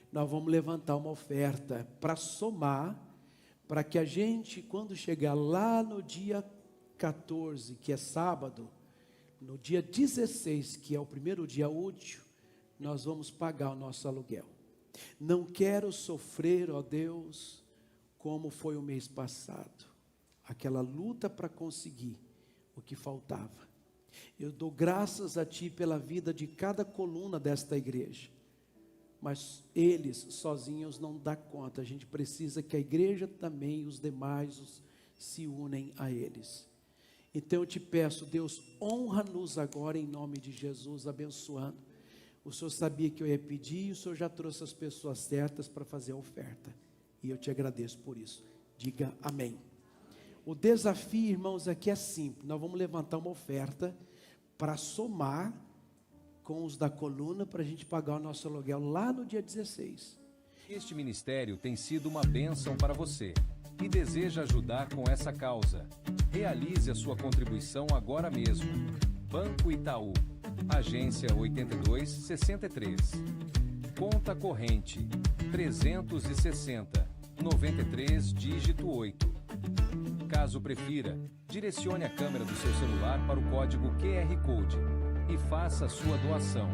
Speaker 2: nós vamos levantar uma oferta para somar, para que a gente, quando chegar lá no dia 14, que é sábado, no dia 16, que é o primeiro dia útil, nós vamos pagar o nosso aluguel. Não quero sofrer, ó Deus, como foi o mês passado, aquela luta para conseguir o que faltava. Eu dou graças a Ti pela vida de cada coluna desta igreja, mas eles sozinhos não dão conta. A gente precisa que a igreja também, os demais, se unem a eles. Então eu te peço, Deus, honra-nos agora em nome de Jesus, abençoando. O Senhor sabia que eu ia pedir e o Senhor já trouxe as pessoas certas para fazer a oferta. E eu te agradeço por isso. Diga amém. O desafio, irmãos, aqui é simples. Nós vamos levantar uma oferta para somar com os da coluna para a gente pagar o nosso aluguel lá no dia 16.
Speaker 1: Este ministério tem sido uma bênção para você e deseja ajudar com essa causa. Realize a sua contribuição agora mesmo. Banco Itaú, agência 8263. Conta corrente 360 93 dígito 8. Caso prefira, direcione a câmera do seu celular para o código QR Code. e faça a sua doação.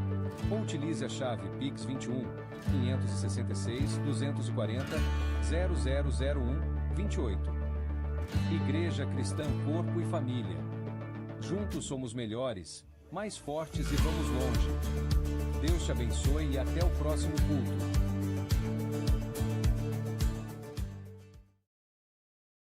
Speaker 1: Ou utilize a chave Pix 21 566 240 0001 28. Igreja Cristã Corpo e Família. Juntos somos melhores, mais fortes e vamos longe. Deus te abençoe e até o próximo culto.